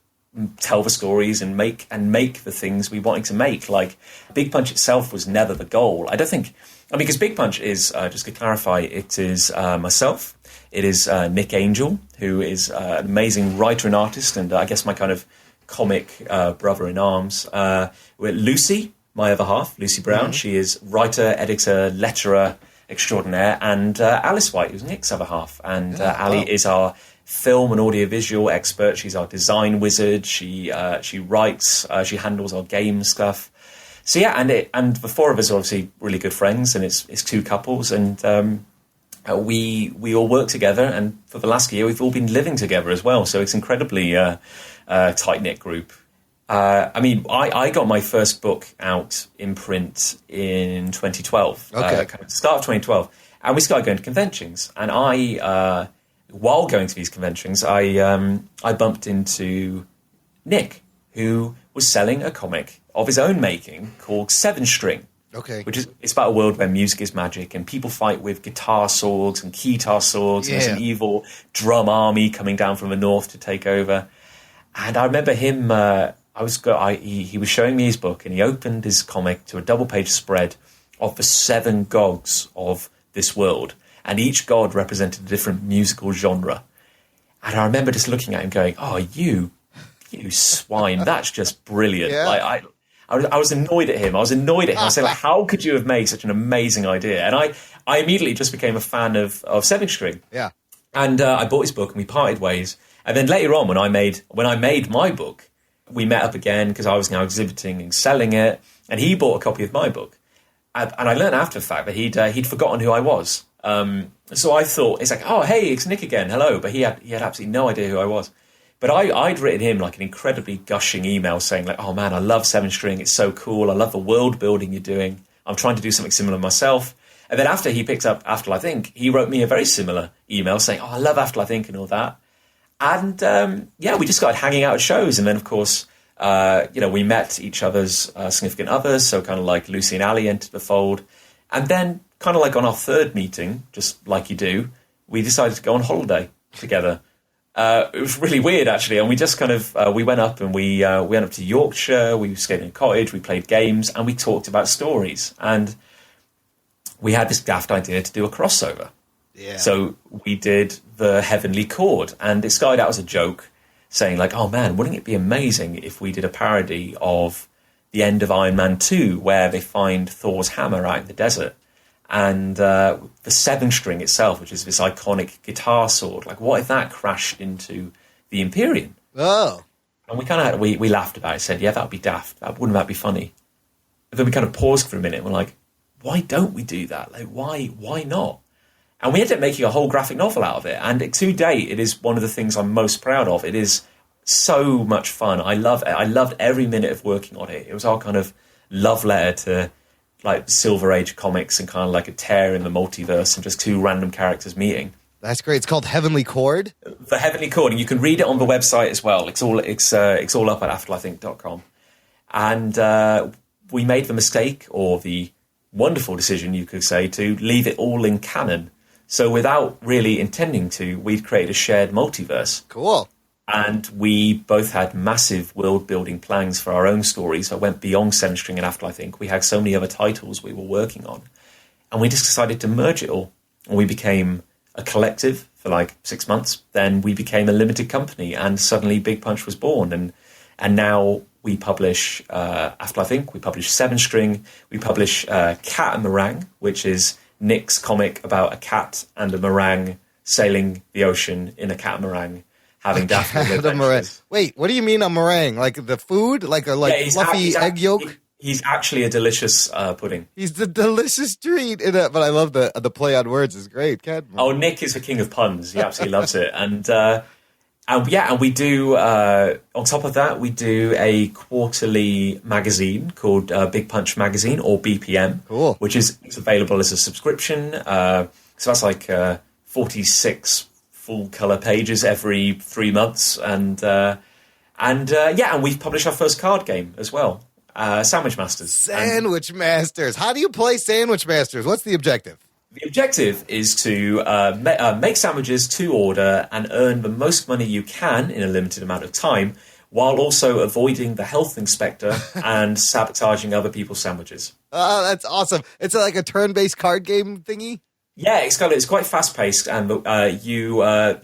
tell the stories and make the things we wanted to make. Like, Big Punch itself was never the goal. I don't think. I mean, because Big Punch is, just to clarify, it is myself. It is Nick Angel, who is an amazing writer and artist, and I guess my kind of comic brother in arms. With Lucy, my other half, Lucy Brown. Mm-hmm. She is writer, editor, letterer, extraordinaire, and Alice White, who's Nick's other half. And Ali is our film and audiovisual expert. She's our design wizard. She writes. She handles our game stuff. So yeah, and the four of us are obviously really good friends, and it's two couples, and we all work together. And for the last year, we've all been living together as well. So it's incredibly tight knit group. I got my first book out in print in 2012. Okay, start of 2012, and we started going to conventions. And while going to these conventions, I bumped into Nick, who was selling a comic of his own making called Seven String. Okay. It's about a world where music is magic and people fight with guitar swords and keytar swords. And there's an evil drum army coming down from the north to take over. And I remember him. He was showing me his book, and he opened his comic to a double-page spread of the 7 gods of this world, and each god represented a different musical genre. And I remember just looking at him, going, "Oh, you swine! That's just brilliant!" Yeah. Like I was annoyed at him. I said, like, "How could you have made such an amazing idea?" And I immediately just became a fan of Seven String. Yeah. And I bought his book, and we parted ways. And then later on, when I made my book, we met up again because I was now exhibiting and selling it, and he bought a copy of my book. And I learned after the fact that he'd forgotten who I was. So I thought, it's like, "Oh, hey, it's Nick again, hello." But he had absolutely no idea who I was. But I'd written him like an incredibly gushing email saying, like, "Oh man, I love Seven String. It's so cool. I love the world building you're doing. I'm trying to do something similar myself." And then after he picked up Afterlife Inc., he wrote me a very similar email saying, "Oh, I love Afterlife Inc. and all that." And we just started hanging out at shows. And then, of course, we met each other's significant others. So kind of like Lucy and Ali entered the fold. And then kind of like on our third meeting, just like you do, we decided to go on holiday together. It was really weird, actually. And we just kind of, we went up and we went up to Yorkshire. We stayed in a cottage. We played games and we talked about stories. And we had this daft idea to do a crossover. Yeah. So we did The Heavenly Chord, and it started out as a joke, saying like, "Oh man, wouldn't it be amazing if we did a parody of the end of Iron Man 2, where they find Thor's hammer out in the desert, and the 7 string itself, which is this iconic guitar sword. Like, what if that crashed into the Empyrean?" Oh. And we kind of we laughed about it, said, "Yeah, that would be daft. Wouldn't that be funny?" And then we kind of paused for a minute, and we're like, "Why don't we do that? Like, why not?" And we ended up making a whole graphic novel out of it. And to date, it is one of the things I'm most proud of. It is so much fun. I love it. I loved every minute of working on it. It was our kind of love letter to like Silver Age comics and kind of like a tear in the multiverse and just 2 random characters meeting. That's great. It's called Heavenly Chord. The Heavenly Chord, and you can read it on the website as well. It's all up at afterlifeinc.com. And we made the mistake, or the wonderful decision, you could say, to leave it all in canon. So without really intending to, we'd created a shared multiverse. Cool. And we both had massive world-building plans for our own stories that went beyond Seven String and Afterlife Inc. We had so many other titles we were working on. And we just decided to merge it all. And we became a collective for like 6 months. Then we became a limited company, and suddenly Big Punch was born. And now we publish Afterlife Inc., we publish Seven String, we publish Cat and Meringue, which is Nick's comic about a cat and a meringue sailing the ocean in a catamaran, having daffodil adventures. Wait, what do you mean a meringue? Like the food? Like a fluffy egg yolk? He's actually a delicious pudding. He's the delicious treat in it, but I love the play on words. It's great. Nick is the king of puns. He absolutely loves it. And we do, on top of that, we do a quarterly magazine called Big Punch Magazine, or BPM, which is available as a subscription. So that's like 46 full-colour pages every 3 months. And we've published our first card game as well, Sandwich Masters. Sandwich Masters. How do you play Sandwich Masters? What's the objective? The objective is to make sandwiches to order and earn the most money you can in a limited amount of time, while also avoiding the health inspector and sabotaging other people's sandwiches. That's awesome. It's like a turn-based card game thingy? Yeah, it's quite fast-paced, and you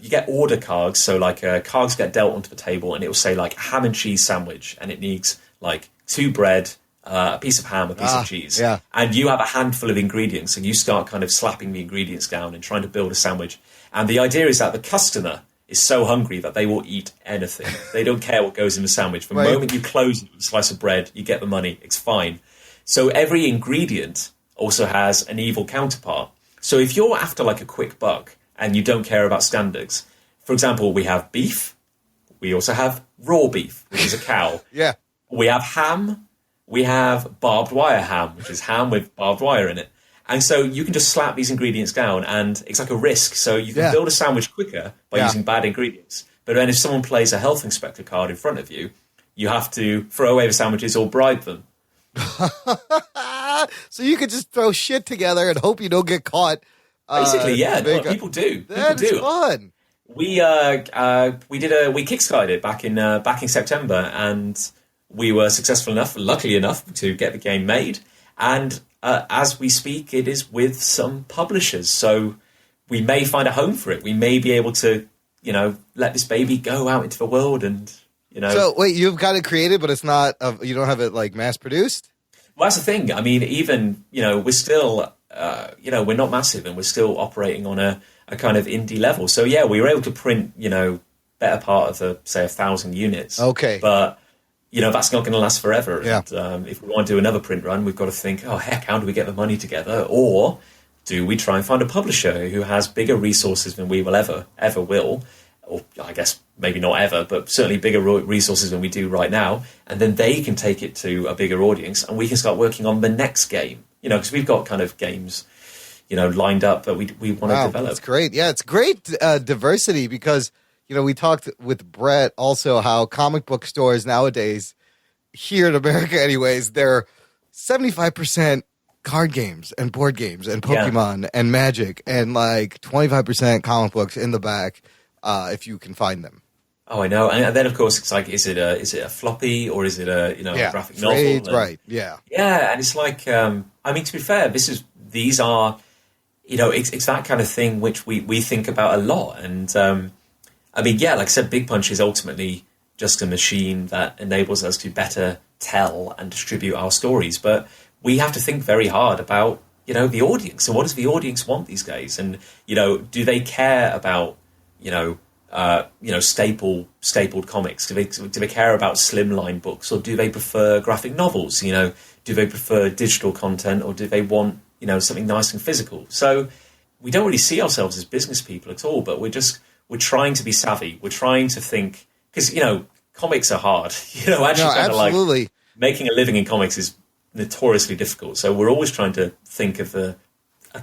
get order cards. So like cards get dealt onto the table, and it will say like ham and cheese sandwich, and it needs like 2 bread, a piece of ham, a piece of cheese, yeah. and you have a handful of ingredients, and you start kind of slapping the ingredients down and trying to build a sandwich. And the idea is that the customer is so hungry that they will eat anything. They don't care what goes in the sandwich. The moment you close it with a slice of bread, you get the money. It's fine. So every ingredient also has an evil counterpart. So if you're after like a quick buck and you don't care about standards, for example, we have beef. We also have raw beef, which is a cow. Yeah. We have ham. We have barbed wire ham, which is ham with barbed wire in it. And so you can just slap these ingredients down, and it's like a risk. So you can build a sandwich quicker by using bad ingredients. But then if someone plays a health inspector card in front of you, you have to throw away the sandwiches or bribe them. So you could just throw shit together and hope you don't get caught. Basically, people do. That is fun. We kickstarted it back in September, and we were successful enough, luckily enough, to get the game made. And as we speak, it is with some publishers. So we may find a home for it. We may be able to, let this baby go out into the world and, So wait, you've got it created, but it's not, you don't have it like mass produced? Well, that's the thing. I mean, even, we're still, we're not massive and we're still operating on a kind of indie level. So yeah, we were able to print, better part of say 1,000 units. Okay. But, that's not going to last forever. Yeah. And if we want to do another print run, we've got to think, oh, heck, how do we get the money together? Or do we try and find a publisher who has bigger resources than we will ever will? Or I guess maybe not ever, but certainly bigger resources than we do right now. And then they can take it to a bigger audience and we can start working on the next game. Because we've got kind of games, lined up that we want to develop. That's great. Yeah, it's great diversity because, we talked with Brett also how comic book stores nowadays, here in America anyways, they're 75% card games and board games and Pokemon and Magic and like 25% comic books in the back if you can find them. Oh, I know. And then, of course, it's like, is it a floppy or is it a graphic novel? Right, yeah. Yeah, and it's like, to be fair, these are, it's that kind of thing which we think about a lot. And, like I said, Big Punch is ultimately just a machine that enables us to better tell and distribute our stories. But we have to think very hard about, the audience. So what does the audience want these days? And, do they care about, stapled comics? Do they care about slimline books, or do they prefer graphic novels? Do they prefer digital content, or do they want something nice and physical? So we don't really see ourselves as business people at all, but we're trying to be savvy. We're trying to think because comics are hard. Absolutely. Like making a living in comics is notoriously difficult. So we're always trying to think of a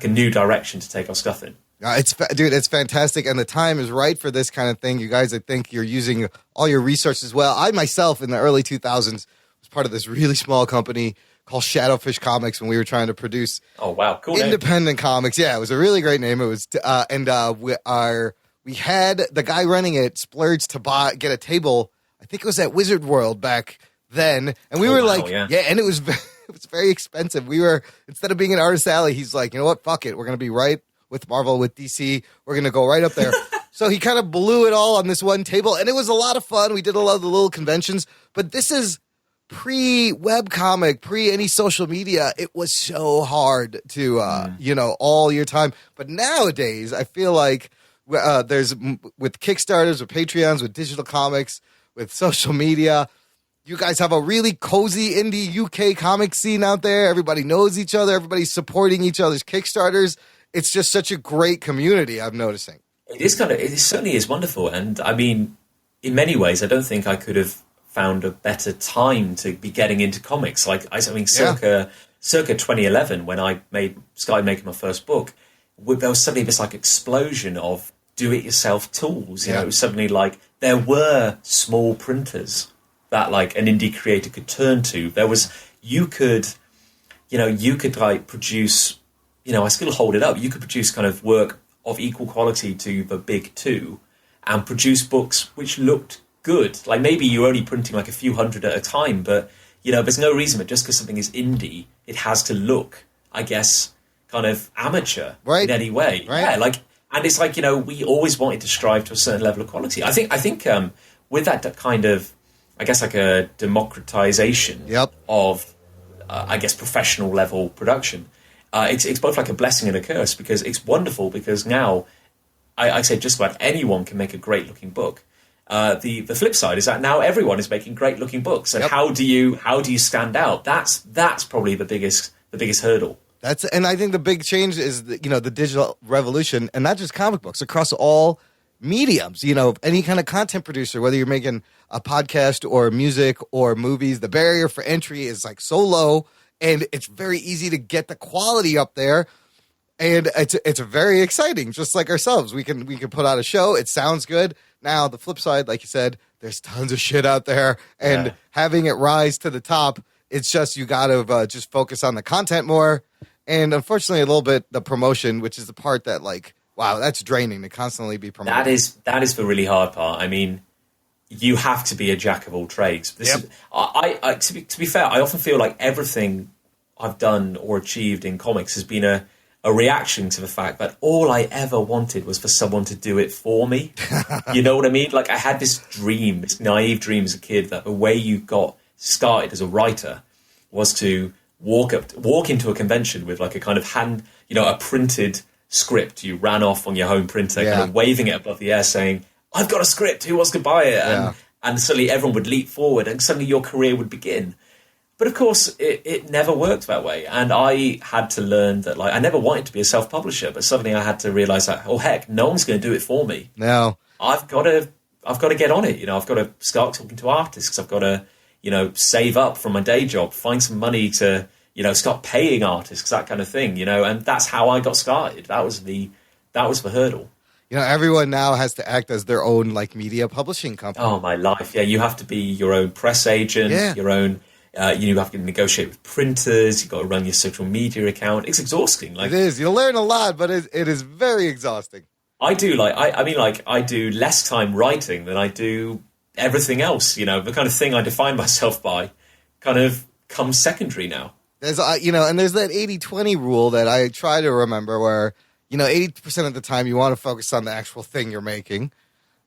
new direction to take our stuff in. It's fantastic, and the time is right for this kind of thing. You guys, I think you're using all your resources well. I myself, in the early 2000s, was part of this really small company called Shadowfish Comics when we were trying to produce cool independent comics. Yeah, it was a really great name. It was, we had the guy running it splurge to get a table. I think it was at Wizard World back then, and we were and it was very expensive. We were, instead of being an artist alley, he's like, you know what, fuck it, we're gonna be right with Marvel, with DC. We're going to go right up there. So he kind of blew it all on this one table, and it was a lot of fun. We did a lot of the little conventions, but this is pre-webcomic, pre any social media. It was so hard to, all your time. But nowadays, I feel like there's, with Kickstarters, with Patreons, with digital comics, with social media, you guys have a really cozy indie UK comic scene out there. Everybody knows each other. Everybody's supporting each other's Kickstarters. It's just such a great community, I'm noticing. It certainly is wonderful. And I mean, in many ways, I don't think I could have found a better time to be getting into comics. Circa 2011, when I started making my first book, there was suddenly this like explosion of do-it-yourself tools. It was suddenly like there were small printers that like an indie creator could turn to. You could like produce. I still hold it up. You could produce kind of work of equal quality to the big two and produce books which looked good. Like maybe you're only printing like a few hundred at a time, but, there's no reason that just because something is indie, it has to look, I guess, kind of amateur in any way. Right. Yeah, and it's like, we always wanted to strive to a certain level of quality. I think with that kind of, I guess, like a democratization of I guess, professional level production. It's both like a blessing and a curse, because it's wonderful because now I say just about anyone can make a great looking book. The flip side is that now everyone is making great looking books, and how do you stand out? That's probably the biggest hurdle. And I think the big change is the digital revolution, and not just comic books, across all mediums. Any kind of content producer, whether you're making a podcast or music or movies, the barrier for entry is like so low, and it's very easy to get the quality up there. And it's very exciting, just like ourselves. We can put out a show. It sounds good. Now, the flip side, like you said, there's tons of shit out there, and having it rise to the top, it's just you got to just focus on the content more. And unfortunately, a little bit the promotion, which is the part that, like, wow, that's draining to constantly be promoted. That is the really hard part. I mean, you have to be a jack of all trades. To be fair, I often feel like everything I've done or achieved in comics has been a reaction to the fact that all I ever wanted was for someone to do it for me. You know what I mean? Like, I had this dream, this naive dream as a kid, that the way you got started as a writer was to walk into a convention with like a kind of a printed script. You ran off on your home printer, kind of waving it above the air, saying, "I've got a script. Who wants to buy it?" And suddenly everyone would leap forward, and suddenly your career would begin. But of course, it never worked that way. And I had to learn that, like, I never wanted to be a self-publisher, but suddenly I had to realize that, oh heck, no one's going to do it for me. No, I've got to get on it. I've got to start talking to artists. I've got to, save up from my day job, find some money to, start paying artists, that kind of thing. And that's how I got started. That was the hurdle. Everyone now has to act as their own like media publishing company. Oh my life, yeah! You have to be your own press agent, your own. You have to negotiate with printers. You've got to run your social media account. It's exhausting. Like, it is. You learn a lot, but it is very exhausting. I do I do less time writing than I do everything else. The kind of thing I define myself by kind of comes secondary now. There's and there's that 80-20 rule that I try to remember where 80% of the time you want to focus on the actual thing you're making,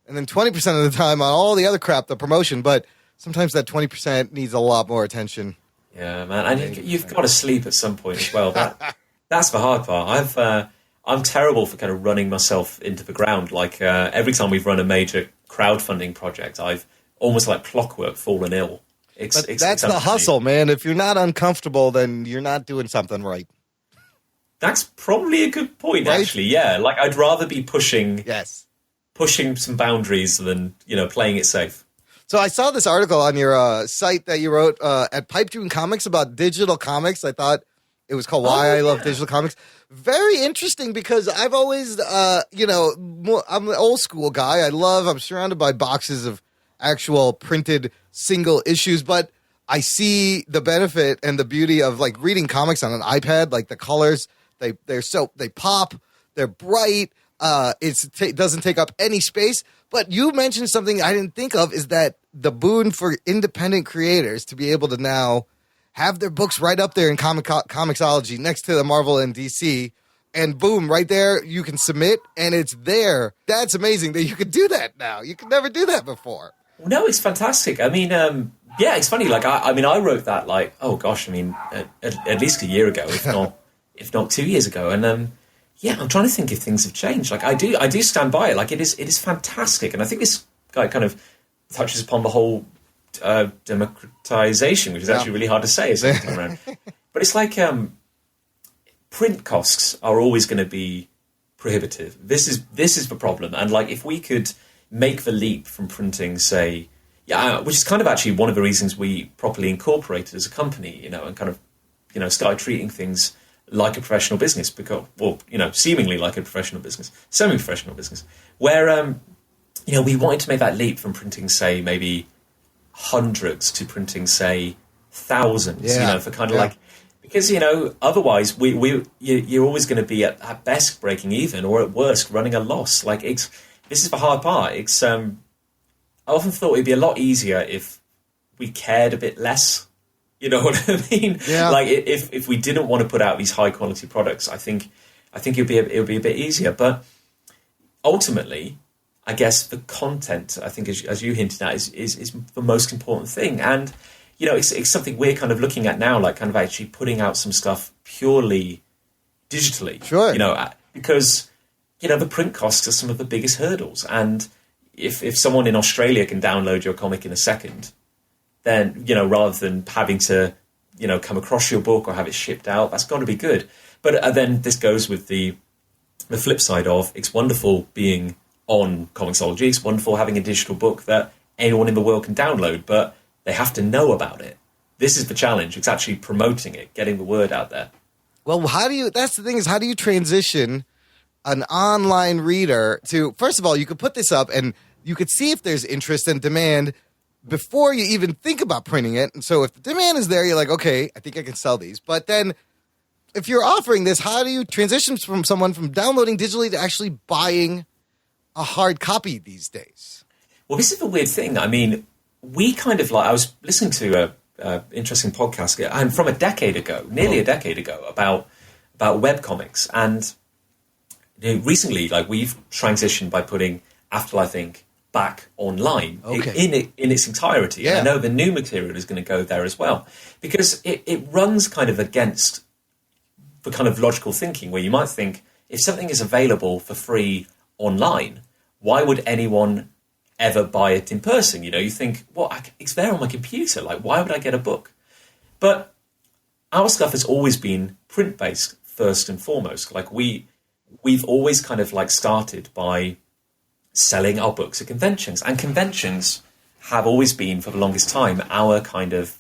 and then 20% of the time on all the other crap, the promotion, but sometimes that 20% needs a lot more attention. Yeah, man. And you've got to sleep at some point as well. That's the hard part. I'm terrible for kind of running myself into the ground. Like, every time we've run a major crowdfunding project, I've almost like clockwork fallen ill. That's the hustle, man. If you're not uncomfortable, then you're not doing something right. That's probably a good point, right? Actually. Yeah, like, I'd rather be pushing some boundaries than, playing it safe. So I saw this article on your site that you wrote at Pipe Dream Comics about digital comics. I thought it was called Why I Love Digital Comics. Very interesting because I've always, I'm an old school guy. I'm surrounded by boxes of actual printed single issues, but I see the benefit and the beauty of like reading comics on an iPad. Like the colors, they pop, they're bright. It doesn't take up any space. But you mentioned something I didn't think of, is that the boon for independent creators to be able to now have their books right up there in Comixology next to the Marvel and DC, and boom, right there, you can submit, and it's there. That's amazing that you could do that now. You could never do that before. No, it's fantastic. I mean, it's funny. Like, I wrote that, like, oh gosh, at least a year ago, if not 2 years ago, and I'm trying to think if things have changed. Like, I do stand by it. Like, it is fantastic, and I think this guy kind of touches upon the whole democratization, which is actually really hard to say. But it's like print costs are always going to be prohibitive. This is the problem, and like, if we could make the leap from printing, say, which is kind of actually one of the reasons we properly incorporated as a company, and kind of, started treating things like a professional business, because, seemingly like a professional business, semi-professional business, where, we wanted to make that leap from printing, say, maybe hundreds to printing, say, thousands, for kind of like, because, otherwise you're always going to be at best breaking even, or at worst running a loss. Like, this is the hard part. I often thought it'd be a lot easier if we cared a bit less. You know what I mean? Yeah. Like, if we didn't want to put out these high quality products, I think it would be a bit easier. But ultimately, I guess the content, I think, as you hinted at, is the most important thing. And it's something we're kind of looking at now, like kind of actually putting out some stuff purely digitally. Sure. Because, the print costs are some of the biggest hurdles. And if someone in Australia can download your comic in a second, then, rather than having to, come across your book or have it shipped out, that's got to be good. But then this goes with the flip side of, it's wonderful being on Comixology. It's wonderful having a digital book that anyone in the world can download, but they have to know about it. This is the challenge. It's actually promoting it, getting the word out there. Well, that's the thing is, how do you transition an online reader to, first of all, you could put this up and you could see if there's interest and demand before you even think about printing it. And so if the demand is there, you're like, okay, I think I can sell these. But then if you're offering this, how do you transition from someone from downloading digitally to actually buying a hard copy these days? Well, this is the weird thing. I mean, we kind of I was listening to a interesting podcast and from a decade ago, nearly a decade ago, about webcomics. And recently, we've transitioned by putting Afterlife Inc. back online in its entirety. Yeah. And I know the new material is going to go there as well, because it runs kind of against the kind of logical thinking where you might think, if something is available for free online, why would anyone ever buy it in person? You think, well, it's there on my computer. Why would I get a book? But our stuff has always been print-based first and foremost. We've always kind of started by selling our books at conventions, and conventions have always been, for the longest time, our kind of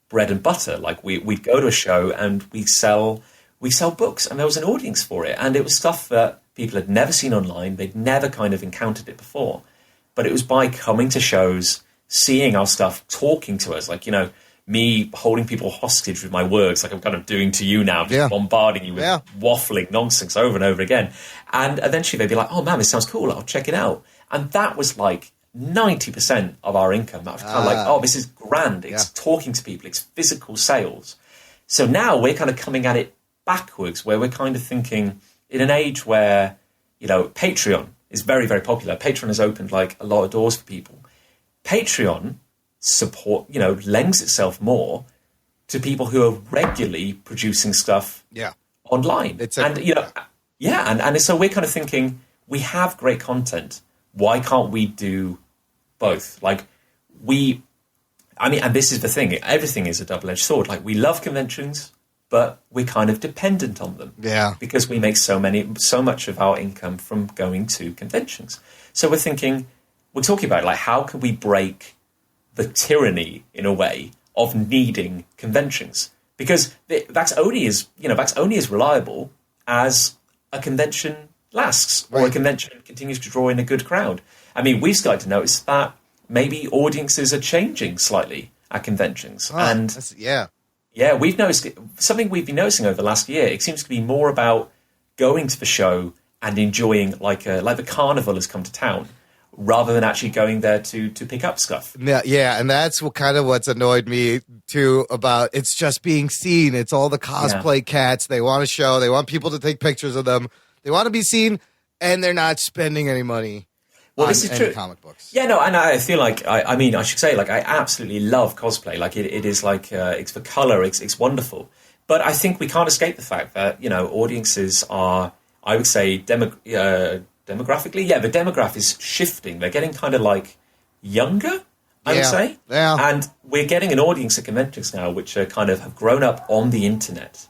bread and butter. We'd go to a show and we sell books, and there was an audience for it, and it was stuff that people had never seen online. They'd never kind of encountered it before, but it was by coming to shows, seeing our stuff, talking to us, me holding people hostage with my words, like I'm kind of doing to you now, just bombarding you with waffling nonsense over and over again. And eventually they'd be like, oh man, this sounds cool, I'll check it out. And that was 90% of our income. That was kind of oh, this is grand. It's talking to people, it's physical sales. So now we're kind of coming at it backwards, where we're kind of thinking, in an age where, Patreon is very, very popular. Patreon has opened a lot of doors for people. Patreon support, lends itself more to people who are regularly producing stuff online. And so we're kind of thinking, we have great content. Why can't we do both? And this is the thing. Everything is a double-edged sword. We love conventions, but we're kind of dependent on them. Yeah. Because we make so much of our income from going to conventions. So we're talking about how can we break the tyranny, in a way, of needing conventions, because that's only as reliable as a convention lasts, or a convention continues to draw in a good crowd. I mean, we've started to notice that maybe audiences are changing slightly at conventions, we've noticed something we've been noticing over the last year. It seems to be more about going to the show and enjoying like the carnival has come to town, rather than actually going there to pick up stuff. Yeah, and that's what's annoyed me too about it's just being seen. It's all the cosplay cats. They want to show. They want people to take pictures of them. They want to be seen, and they're not spending any money. Well, this is true. Comic books. Yeah, no, and I feel like I should say I absolutely love cosplay. It is it's for color. It's wonderful. But I think we can't escape the fact that audiences are, I would say, demographically, the demographic is shifting. They're getting kind of younger, I would say. Yeah. And we're getting an audience at conventions now which are kind of have grown up on the internet,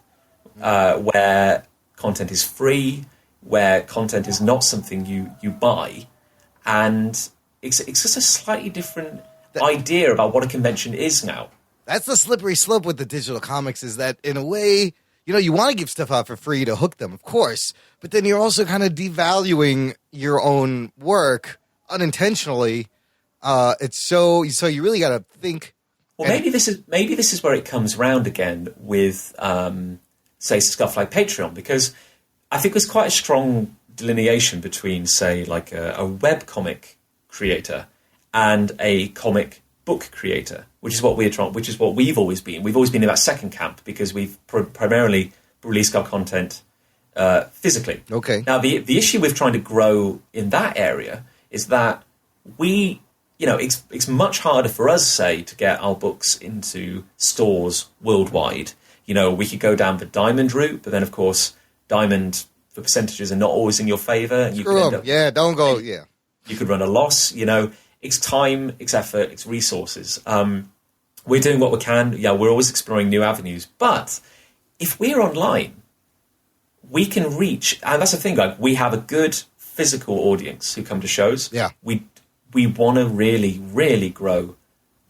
where content is free, where content is not something you buy. And it's just a slightly different idea about what a convention is now. That's the slippery slope with the digital comics, is that in a way, you want to give stuff out for free to hook them, of course, but then you're also kind of devaluing your own work unintentionally. It's so you really got to think. Well, maybe this is where it comes round again with say stuff like Patreon, because I think there's quite a strong delineation between, say, a web comic creator and a comic book creator, which is what we've always been. We've always been in that second camp because we've primarily released our content physically. Okay. Now, the issue with trying to grow in that area is that we it's much harder for us, say, to get our books into stores worldwide. We could go down the diamond route, but then, of course, diamond, the percentages are not always in your favor. And you Screw could 'em. Don't go. Yeah. You could run a loss. It's time, it's effort, it's resources. We're doing what we can. Yeah, we're always exploring new avenues. But if we're online, we can reach, and that's the thing, like, we have a good physical audience who come to shows. Yeah. We want to really, really grow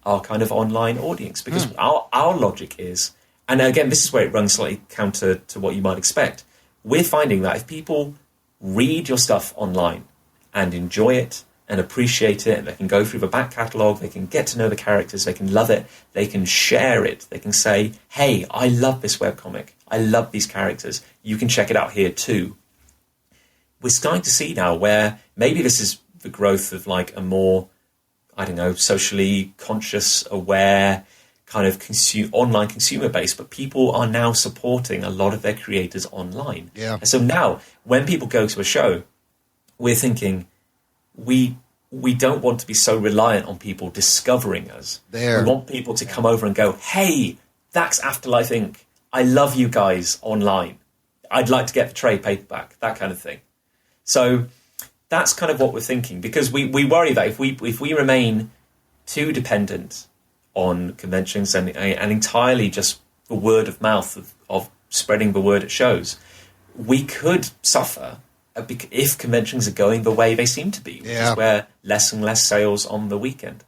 our kind of online audience, because our logic is, and again, this is where it runs slightly counter to what you might expect. We're finding that if people read your stuff online and enjoy it and appreciate it, and they can go through the back catalogue, they can get to know the characters, they can love it, they can share it, they can say, hey, I love this webcomic, I love these characters, you can check it out here too. We're starting to see now where maybe this is the growth of like a more, I don't know, socially conscious, aware kind of online consumer base, but people are now supporting a lot of their creators online. Yeah. And so now when people go to a show, we're thinking, we don't want to be so reliant on people discovering us. We want people to come over and go, hey, that's Afterlife Inc. I love you guys online. I'd like to get the trade paperback, that kind of thing. So that's kind of what we're thinking, because we worry that if we remain too dependent on conventions and entirely just the word of mouth of spreading the word at shows, we could suffer if conventions are going the way they seem to be, which is where less and less sales on the weekend.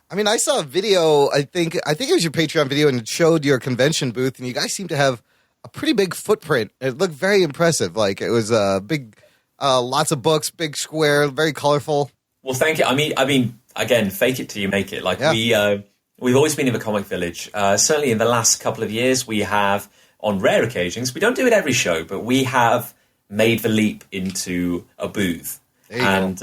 I mean, I saw a video, I think it was your Patreon video, and it showed your convention booth, and you guys seem to have a pretty big footprint. It looked very impressive. Like, it was a big, lots of books, big square, very colorful. Well, thank you. I mean, again, fake it till you make it. Like, we've always been in the Comic Village. Certainly in the last couple of years, we have, on rare occasions, we don't do it every show, but we have made the leap into a booth. And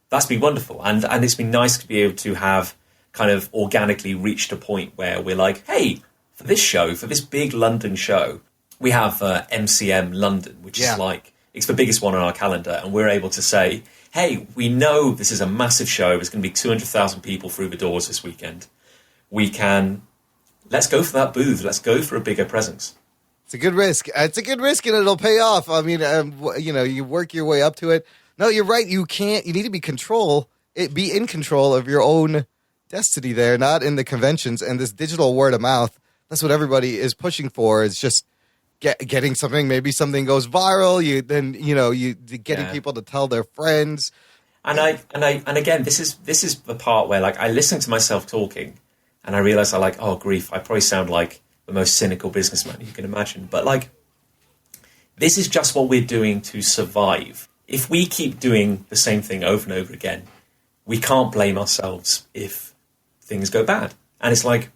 that's been wonderful. And it's been nice to be able to have kind of organically reached a point where we're like, hey, for this show, for this big London show, we have MCM London, which is like, it's the biggest one on our calendar. And we're able to say, hey, we know this is a massive show. There's going to be 200,000 people through the doors this weekend. Let's go for that booth. Let's go for a bigger presence. It's a good risk. It's a good risk, and it'll pay off. I mean, you work your way up to it. No, you're right. You need to be in control of your own destiny there, not in the conventions. And this digital word of mouth, that's what everybody is pushing for. It's just getting something. Maybe something goes viral. Getting people to tell their friends. And again, this is the part where, like, I listen to myself talking, and I realize oh grief, I probably sound like the most cynical businessman you can imagine. But, like, this is just what we're doing to survive. If we keep doing the same thing over and over again, we can't blame ourselves if things go bad. And it's like,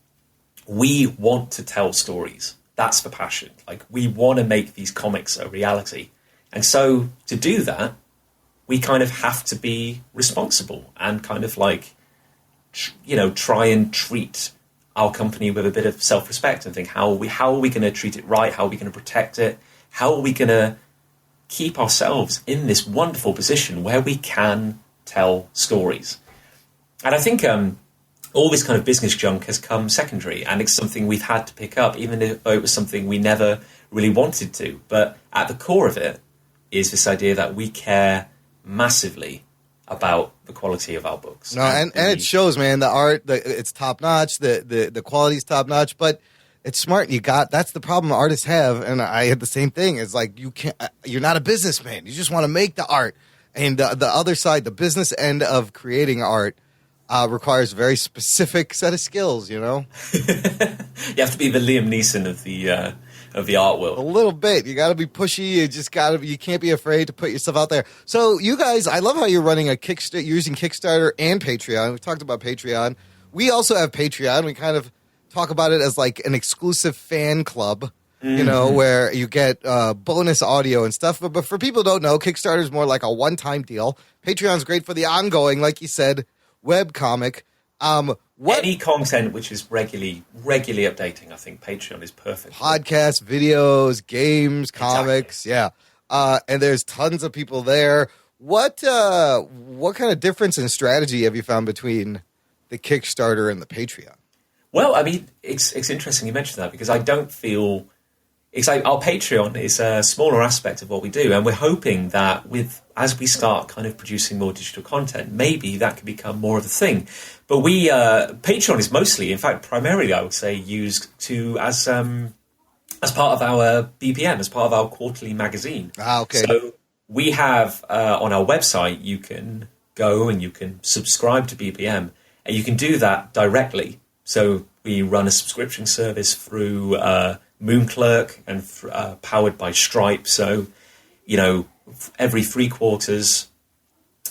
we want to tell stories. That's the passion. Like, we want to make these comics a reality. And so to do that, we kind of have to be responsible and kind of like, try and treat our company with a bit of self-respect and think, how are we going to treat it right? How are we going to protect it? How are we going to keep ourselves in this wonderful position where we can tell stories? And I think all this kind of business junk has come secondary, and it's something we've had to pick up, even though it was something we never really wanted to. But at the core of it is this idea that we care massively about the quality of our books. No, and it shows, man. The art, it's top notch. The quality's top notch, but it's smart. That's the problem artists have, and I had the same thing. It's like, you're not a businessman. You just want to make the art, and the other side, the business end of creating art, requires a very specific set of skills. You have to be the Liam Neeson of the art world. A little bit. You got to be pushy. You can't be afraid to put yourself out there. So you guys, I love how you're running a Kickstarter, you're using Kickstarter and Patreon. We talked about Patreon. We also have Patreon. We kind of talk about it as like an exclusive fan club, where you get bonus audio and stuff. But for people who don't know, Kickstarter is more like a one-time deal. Patreon's great for the ongoing, like you said, webcomic. Any content which is regularly updating, I think Patreon is perfect. Podcasts, videos, games, comics, and there's tons of people there. What kind of difference in strategy have you found between the Kickstarter and the Patreon? Well, I mean, it's interesting you mentioned that because I don't feel... It's like our Patreon is a smaller aspect of what we do, and we're hoping that as we start kind of producing more digital content, maybe that could become more of a thing. But Patreon is mostly, in fact, primarily, I would say, used as part of our BPM, as part of our quarterly magazine. Okay. So we have on our website, you can go and you can subscribe to BPM, and you can do that directly. So we run a subscription service through Moonclerk and powered by Stripe. So, every 3 quarters,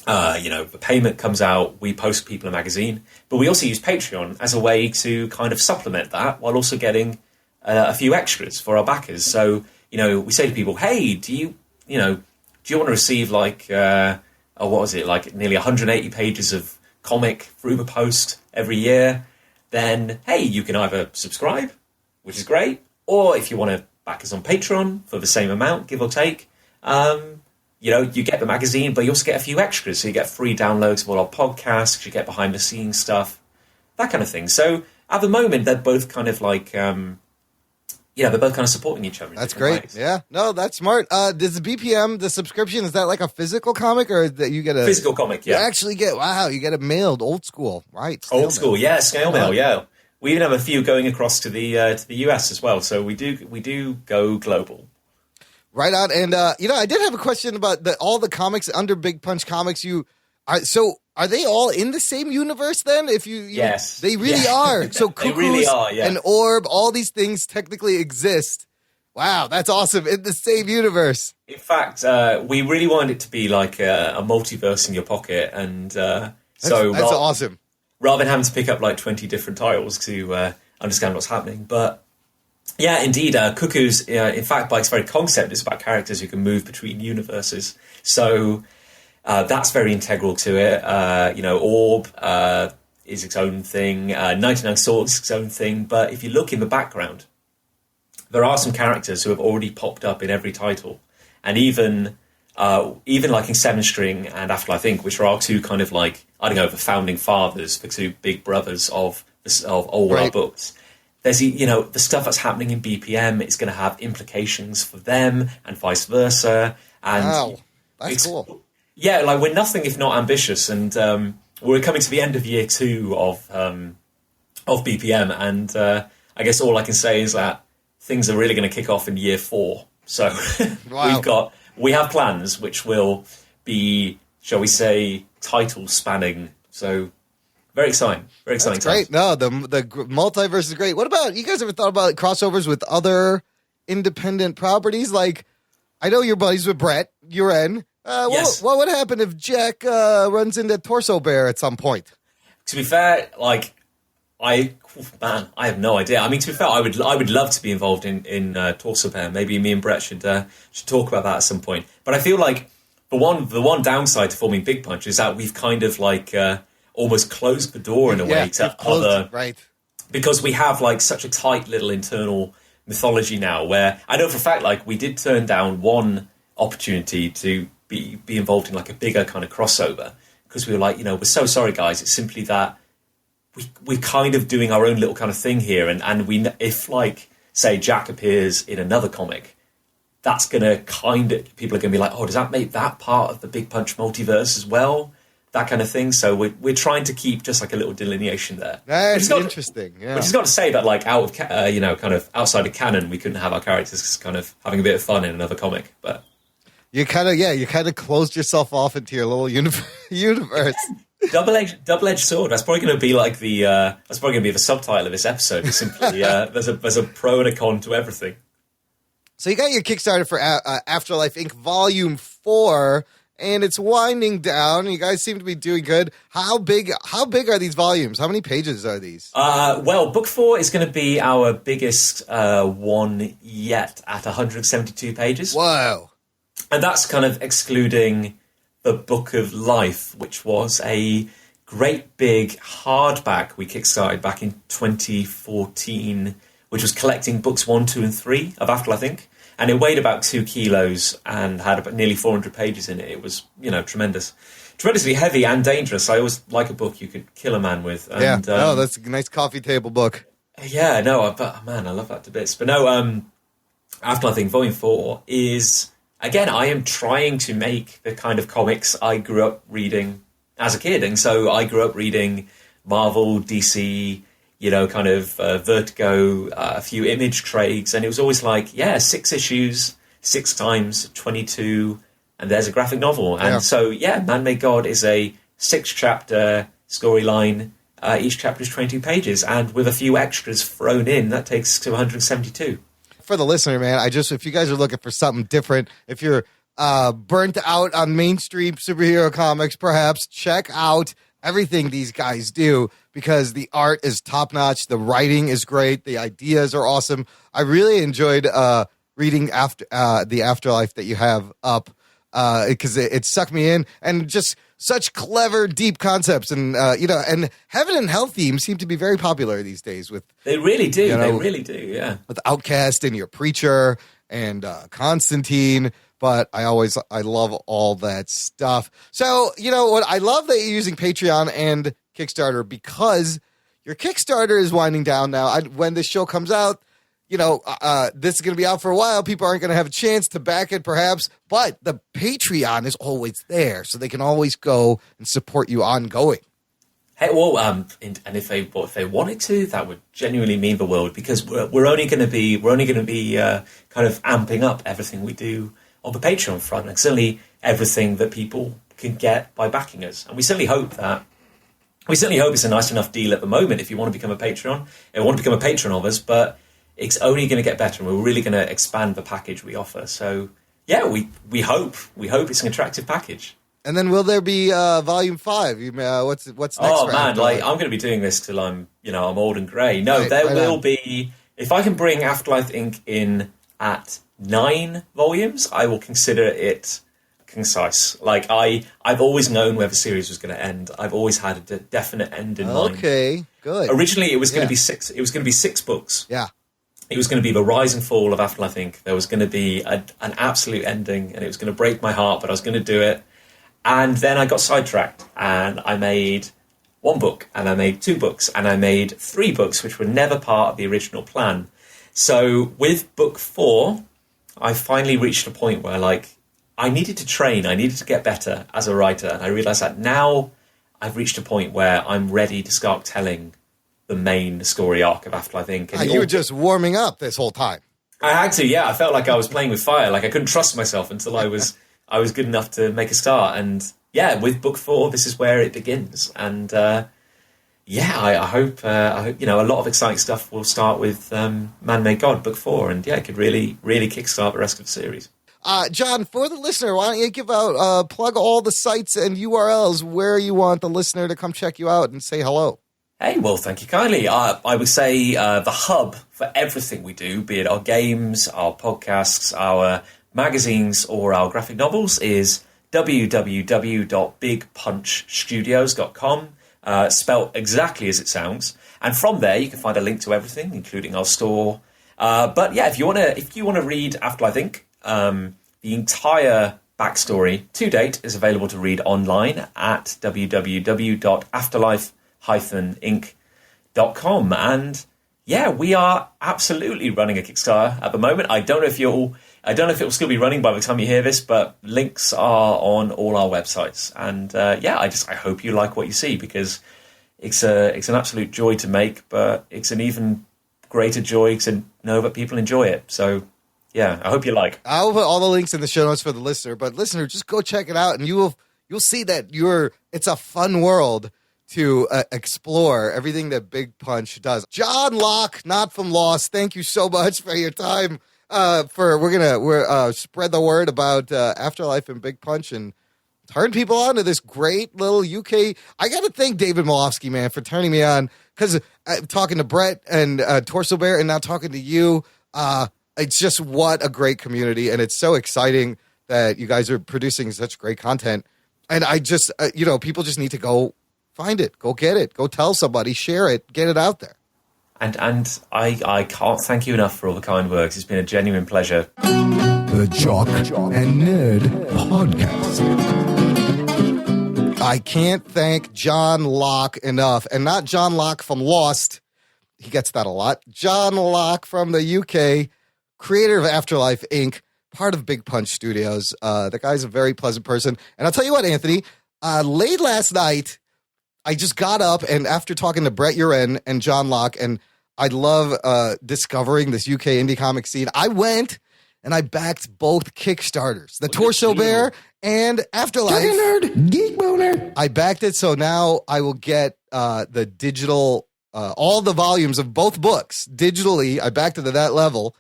the payment comes out, we post people a magazine. But we also use Patreon as a way to kind of supplement that while also getting a few extras for our backers. So, we say to people, hey, do you want to receive like nearly 180 pages of comic through the post every year? Then, hey, you can either subscribe, which is great, or if you want to back us on Patreon for the same amount, give or take, you get the magazine, but you also get a few extras. So you get free downloads of all our podcasts, you get behind-the-scenes stuff, that kind of thing. So at the moment, they're both kind of like, they're both kind of supporting each other. That's great. Ways. Yeah. No, that's smart. Does the BPM, the subscription, is that like a physical comic or that you get a... Physical comic, yeah. You actually get it mailed, old school, right? Old school, yeah, snail mail, yeah. We even have a few going across to the US as well, so we do go global. Right on, and I did have a question about all the comics under Big Punch Comics. Are they all in the same universe then? Yes, they really are. So Cuckoos really are, yeah. and Orb, all these things technically exist. Wow, that's awesome! In the same universe. In fact, we really wanted it to be like a multiverse in your pocket, and that's awesome. Rather than having to pick up like 20 different titles to understand what's happening. But yeah, indeed, Cuckoos, in fact, by its very concept, it's about characters who can move between universes. So that's very integral to it. Orb is its own thing. 99 Swords is its own thing. But if you look in the background, there are some characters who have already popped up in every title. And even like in Seven String and Afterlife Inc., which are our two kind of like, the founding fathers, the two big brothers of all our books. There's, the stuff that's happening in BPM is going to have implications for them and vice versa. And wow, that's cool. Yeah, like we're nothing if not ambitious, and we're coming to the end of year 2 of BPM, and I guess all I can say is that things are really going to kick off in year 4. So wow. we have plans which will be, shall we say, title spanning. So very exciting. Very exciting. That's great. No, the multiverse is great. What about, you guys ever thought about crossovers with other independent properties? Like, I know you're buddies with Brett Uren. Yes. What would happen if Jack runs into Torso Bear at some point? To be fair, I have no idea. I mean, to be fair, I would love to be involved in Torso Bear. Maybe me and Brett should talk about that at some point. But I feel like the one downside to forming Big Punch is that we've kind of almost closed the door in a way to other, right? Because we have such a tight little internal mythology now. Where I know for a fact, we did turn down one opportunity to be involved in a bigger kind of crossover because we were we're so sorry, guys. It's simply that we're kind of doing our own little kind of thing here, and we if say Jack appears in another comic, that's gonna people are gonna be like, oh, does that make that part of the Big Punch multiverse as well? That kind of thing. So we're trying to keep just a little delineation there. That's interesting. Yeah. Which is not to say that out of kind of outside of canon, we couldn't have our characters kind of having a bit of fun in another comic, but. You kind of closed yourself off into your little universe. Double-edged sword. That's probably going to be the subtitle of this episode. It's simply there's a pro and a con to everything. So you got your Kickstarter for Afterlife Inc. Volume 4, and it's winding down. You guys seem to be doing good. How big are these volumes? How many pages are these? Well, book 4 is going to be our biggest one yet at 172 pages. Wow. And that's kind of excluding the Book of Life, which was a great big hardback we kickstarted back in 2014, which was collecting books 1, 2, and 3 of Afterlife Inc. And it weighed about 2 kilos and had about nearly 400 pages in it. It was, tremendous tremendously heavy and dangerous. I always like a book you could kill a man with. And, that's a nice coffee table book. Yeah, no, but man, I love that to bits. But no, Afterlife, I think Volume 4 is, again, I am trying to make the kind of comics I grew up reading as a kid. And so I grew up reading Marvel, DC, kind of Vertigo, a few Image trades. And it was always like, 6 issues, 6 times 22, and there's a graphic novel. And so, Man-Made God is a 6-chapter storyline. Each chapter is 22 pages. And with a few extras thrown in, that takes to 172. For the listener, man, if you guys are looking for something different, if you're burnt out on mainstream superhero comics, perhaps check out everything these guys do, because the art is top notch, the writing is great, the ideas are awesome. I really enjoyed reading the Afterlife that you have up, because it sucked me in, and just such clever, deep concepts, and and heaven and hell themes seem to be very popular these days. They really do. They really do. Yeah, with Outcast and your Preacher and Constantine. But I love all that stuff. So what I love that you're using Patreon and Kickstarter, because your Kickstarter is winding down now. When this show comes out, this is going to be out for a while. People aren't going to have a chance to back it, perhaps. But the Patreon is always there, so they can always go and support you ongoing. Hey, well, and if they wanted to, that would genuinely mean the world, because we're only going to be kind of amping up everything we do on the Patreon front, and certainly everything that people can get by backing us. And we certainly hope it's a nice enough deal at the moment if you want to become a patron of us, but it's only going to get better, and we're really going to expand the package we offer. So, we hope it's an attractive package. And then will there be Volume 5? What's next? Oh man, I'm going to be doing this till I'm old and grey. No, there will be. If I can bring Afterlife Inc. in at 9 volumes, I will consider it concise. Like I've always known where the series was going to end. I've always had a definite end in mind. Okay, good. Originally, it was going to be 6. It was going to be 6 books. Yeah. It was going to be the rise and fall of Afterlife Inc. There was going to be an absolute ending, and it was going to break my heart, but I was going to do it. And then I got sidetracked, and I made 1 book, and I made 2 books, and I made 3 books, which were never part of the original plan. So with book 4, I finally reached a point where, I needed to train, I needed to get better as a writer, and I realised that now I've reached a point where I'm ready to start telling the main story arc of Afterlife Inc. And you were just warming up this whole time. I had to, yeah. I felt like I was playing with fire. Like I couldn't trust myself until I was good enough to make a start. And with book 4, this is where it begins. And I hope a lot of exciting stuff will start with Man-Made God, book 4, and it could really, really kickstart the rest of the series. John, for the listener, why don't you give out plug all the sites and URLs where you want the listener to come check you out and say hello. Hey, well, thank you kindly. I would say the hub for everything we do, be it our games, our podcasts, our magazines, or our graphic novels, is www.bigpunchstudios.com, spelt exactly as it sounds. And from there, you can find a link to everything, including our store. If you want to read Afterlife Inc., the entire backstory to date is available to read online at www.afterlife-inc.com. And we are absolutely running a Kickstarter at the moment. I don't know if it will still be running by the time you hear this, but links are on all our websites. And I hope you like what you see, because it's an absolute joy to make, but it's an even greater joy to know that people enjoy it. So I hope you like. I'll put all the links in the show notes for the listener, but listener, just go check it out, and you'll see that it's a fun world to explore everything that Big Punch does. John Locke, not from Lost, thank you so much for your time. We're gonna spread the word about Afterlife and Big Punch and turn people on to this great little UK. I got to thank David Malofsky, man, for turning me on, because talking to Brett and Torso Bear, and now talking to you. It's just what a great community, and it's so exciting that you guys are producing such great content. And I just, people just need to go find it, go get it, go tell somebody, share it, get it out there. And I can't thank you enough for all the kind words. It's been a genuine pleasure. The Jock and Nerd Podcast. I can't thank John Locke enough. And not John Locke from Lost. He gets that a lot. John Locke from the UK, creator of Afterlife, Inc., part of Big Punch Studios. The guy's a very pleasant person. And I'll tell you what, Anthony, late last night, I just got up, and after talking to Brett Uren and John Locke, and I love discovering this UK indie comic scene, I went and I backed both Kickstarters, the Torso Bear and Afterlife. Nerd, Geek Boner. I backed it, so now I will get the digital, all the volumes of both books digitally. I backed it to that level.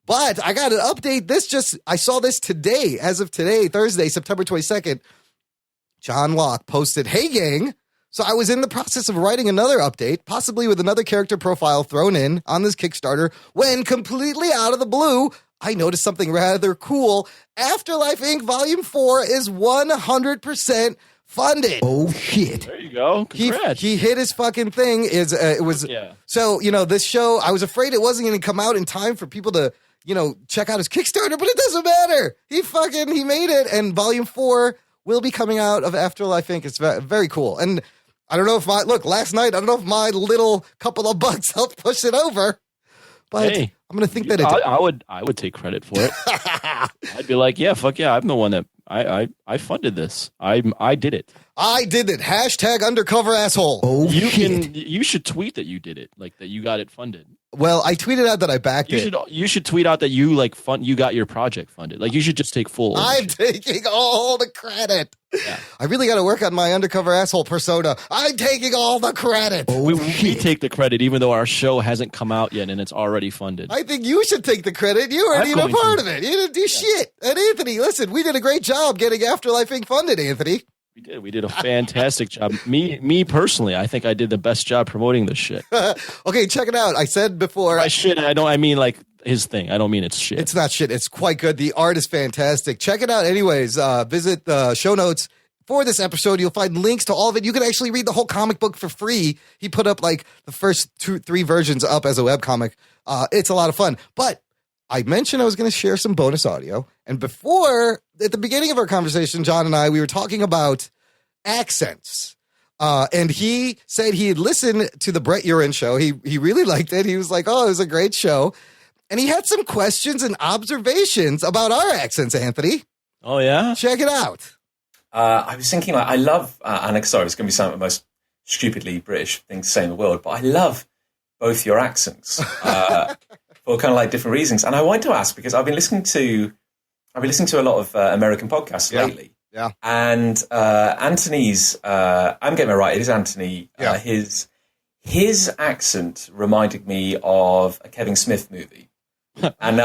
But I got an update. I saw this today, as of today, Thursday, September 22nd. John Locke posted, "Hey, gang." So I was in the process of writing another update, possibly with another character profile thrown in on this Kickstarter, when completely out of the blue, I noticed something rather cool. Afterlife Inc. Volume 4 is 100% funded. Oh, shit. There you go. Congrats. He hit his fucking thing. So, this show, I was afraid it wasn't going to come out in time for people to, check out his Kickstarter, but it doesn't matter. He made it, and Volume 4 will be coming out of Afterlife Inc. It's very cool. And I don't know if last night, I don't know if my little couple of bucks helped push it over, but hey, I'm going to think that it did. I would take credit for it. I'd be like, yeah, fuck yeah, I'm the one that I funded this. I did it. I did it. #, undercover asshole. Oh, you should tweet that you did it, like that you got it funded. Well, I tweeted out that I backed it. You should tweet out that you you got your project funded. Like you should just take full ownership. I'm taking all the credit. Yeah. I really got to work on my undercover asshole persona. I'm taking all the credit. Oh, we take the credit even though our show hasn't come out yet and it's already funded. I think you should take the credit. You weren't even a part of it. You didn't do shit. And Anthony, listen, we did a great job getting Afterlife Inc. funded, Anthony. We did a fantastic job. Me personally, I think I did the best job promoting this shit. Okay, check it out. I said before. By shit, I mean like his thing. I don't mean it's shit. It's not shit. It's quite good. The art is fantastic. Check it out anyways. Visit the show notes for this episode. You'll find links to all of it. You can actually read the whole comic book for free. He put up like the first 2-3 versions up as a webcomic. It's a lot of fun. But I mentioned I was going to share some bonus audio. And at the beginning of our conversation, John and I, we were talking about accents. And he said he had listened to the Brett Uren show. He really liked it. He was like, oh, it was a great show. And he had some questions and observations about our accents, Anthony. Oh, yeah? Check it out. I was thinking, I love, and sorry, it's going to be some of the most stupidly British thing to say in the world, but I love both your accents for kind of like different reasons. And I wanted to ask, because I've been listening to a lot of American podcasts lately. Yeah. And Anthony's, I'm getting it right, it is Anthony. Yeah. His accent reminded me of a Kevin Smith movie. And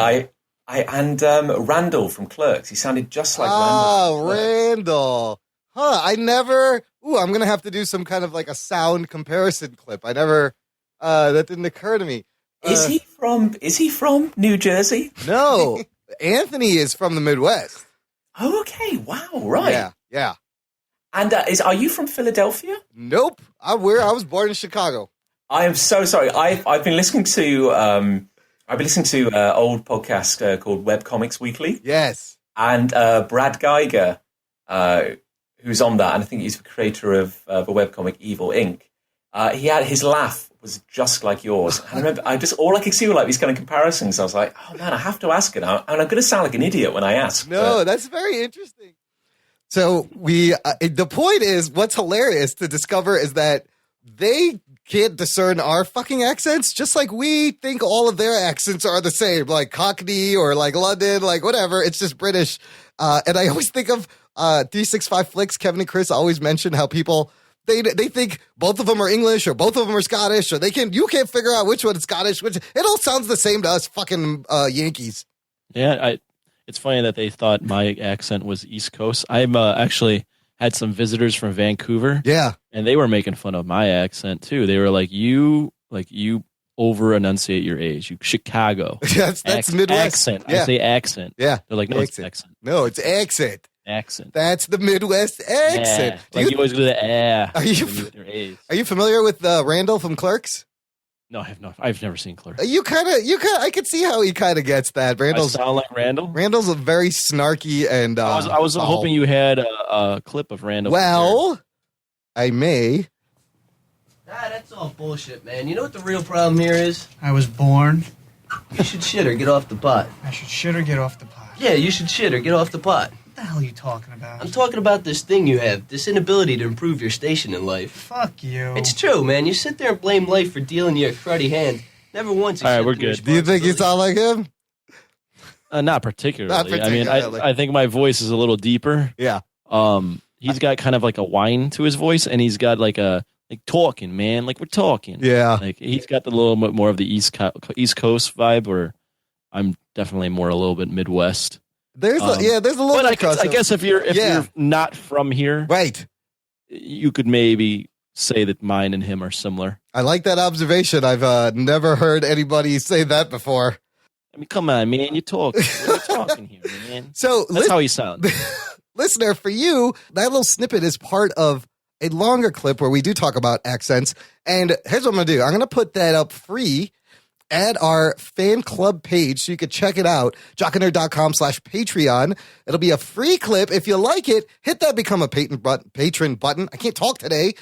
Randall from Clerks, he sounded just like Randall. Oh, Randall. Huh, I never, I'm going to have to do some kind of like a sound comparison clip. I never, that didn't occur to me. Is he from New Jersey? No, Anthony is from the Midwest. Oh, okay. Wow, right. Yeah. And are you from Philadelphia? Nope. I was born in Chicago. I am so sorry. I've been listening to old podcast called Webcomics Weekly. Yes. And Brad Geiger, who's on that, and I think he's the creator of the webcomic Evil Inc. His laugh was just like yours. And I remember, all I could see were like these kind of comparisons. I was like, oh man, I have to ask it. And I'm going to sound like an idiot when I ask. No, that's very interesting. So the point is, what's hilarious to discover is that they can't discern our fucking accents, just like we think all of their accents are the same, like Cockney or like London, like whatever. It's just British. And I always think of 365 Flicks. Kevin and Chris always mention how people, they think both of them are English or both of them are Scottish, or you can't figure out which one is Scottish, it all sounds the same to us fucking Yankees. Yeah, it's funny that they thought my accent was East Coast. I'm actually had some visitors from Vancouver. Yeah. And they were making fun of my accent too. They were like, you over enunciate your A's. You Chicago. that's Midwest accent. Yeah. I say accent. Yeah. They're like, no, accent. it's accent. No, it's accent. Accent. That's the Midwest accent. Yeah. You always go to the Are you familiar with Randall from Clerks? No, I have not. I've never seen Clerks. You kind of. I could see how he kind of gets that. I sound like Randall. Randall's a very snarky and. I was hoping you had a clip of Randall. Well, I may. That's all bullshit, man. You know what the real problem here is? I was born. You should shit or get off the pot. I should shit or get off the pot. Yeah, you should shit or get off the pot. What the hell are you talking about? I'm talking about this thing you have, this inability to improve your station in life. Fuck you. It's true, man. You sit there and blame life for dealing you a cruddy hand. Never once. All right, we're good. Do you think you sound like him? Not particularly. Not particularly. I mean, I think my voice is a little deeper. Yeah. He's got kind of like a whine to his voice, and he's got like talking, man, like we're talking. Yeah. Like he's got the little bit more of the East Coast vibe, where I'm definitely more a little bit Midwest. There's a little. But bit I guess if you're not from here, right, you could maybe say that mine and him are similar. I like that observation. I've never heard anybody say that before. I mean, come on, man, you're talking here, man. So that's how he sounds. Listener, for you, that little snippet is part of a longer clip where we do talk about accents. And here's what I'm going to do. I'm going to put that up free at our fan club page so you can check it out, jockandnerd.com/Patreon. It'll be a free clip. If you like it, hit that become a patron button. I can't talk today.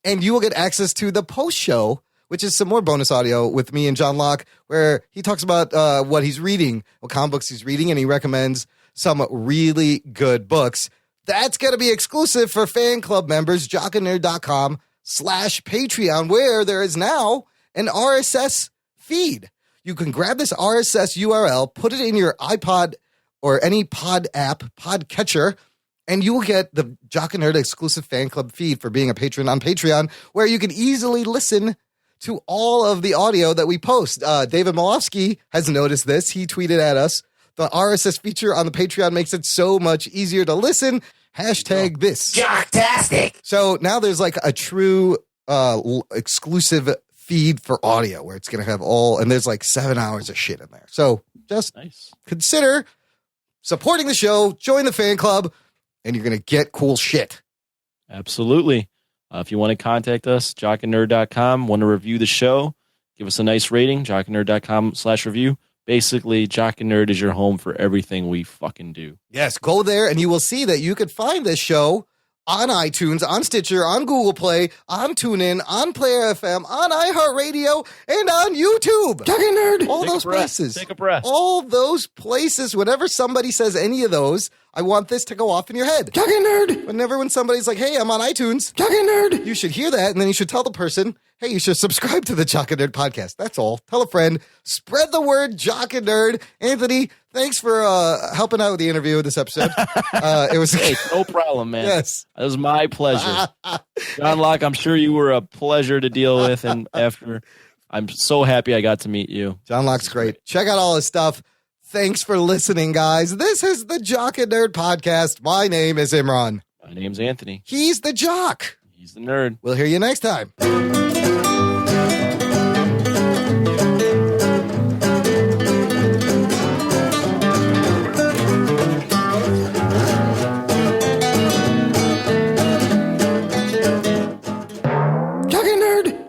And you will get access to the post show, which is some more bonus audio with me and John Locke, where he talks about what he's reading, what comic books he's reading, and he recommends some really good books. That's going to be exclusive for fan club members, jockandnerd.com/Patreon, where there is now an RSS feed. You can grab this RSS URL, put it in your iPod or any pod app, pod catcher, and you will get the Jock and Nerd exclusive fan club feed for being a patron on Patreon, where you can easily listen to all of the audio that we post. David Malofsky has noticed this. He tweeted at us, the RSS feature on the Patreon makes it so much easier to listen. Hashtag this. Jocktastic. So now there's like a true exclusive feed for audio where it's going to have all, and there's like 7 hours of shit in there. So just consider supporting the show, join the fan club, and you're going to get cool shit. Absolutely. If you want to contact us, jockandnerd.com, want to review the show, give us a nice rating, jockandnerd.com/review. Basically, Jock and Nerd is your home for everything we fucking do. Yes, go there and you will see that you could find this show on iTunes, on Stitcher, on Google Play, on TuneIn, on Player FM, on iHeartRadio, and on YouTube. Jock and Nerd. All those places. Take a breath. All those places. Whenever somebody says any of those, I want this to go off in your head. Jock and Nerd. Whenever when somebody's like, hey, I'm on iTunes. Jock and Nerd. You should hear that, and then you should tell the person, hey, you should subscribe to the Jock and Nerd podcast. That's all. Tell a friend. Spread the word, Jock and Nerd. Anthony, thanks for helping out with the interview of this episode. It was hey, no problem, man. Yes. It was my pleasure. John Locke, I'm sure you were a pleasure to deal with, and after, I'm so happy I got to meet you. John Locke's great. Check out all his stuff. Thanks for listening, guys. This is the Jock and Nerd podcast. My name is Imran. My name's Anthony. He's the Jock. He's the nerd. We'll hear you next time. Jock and Nerd.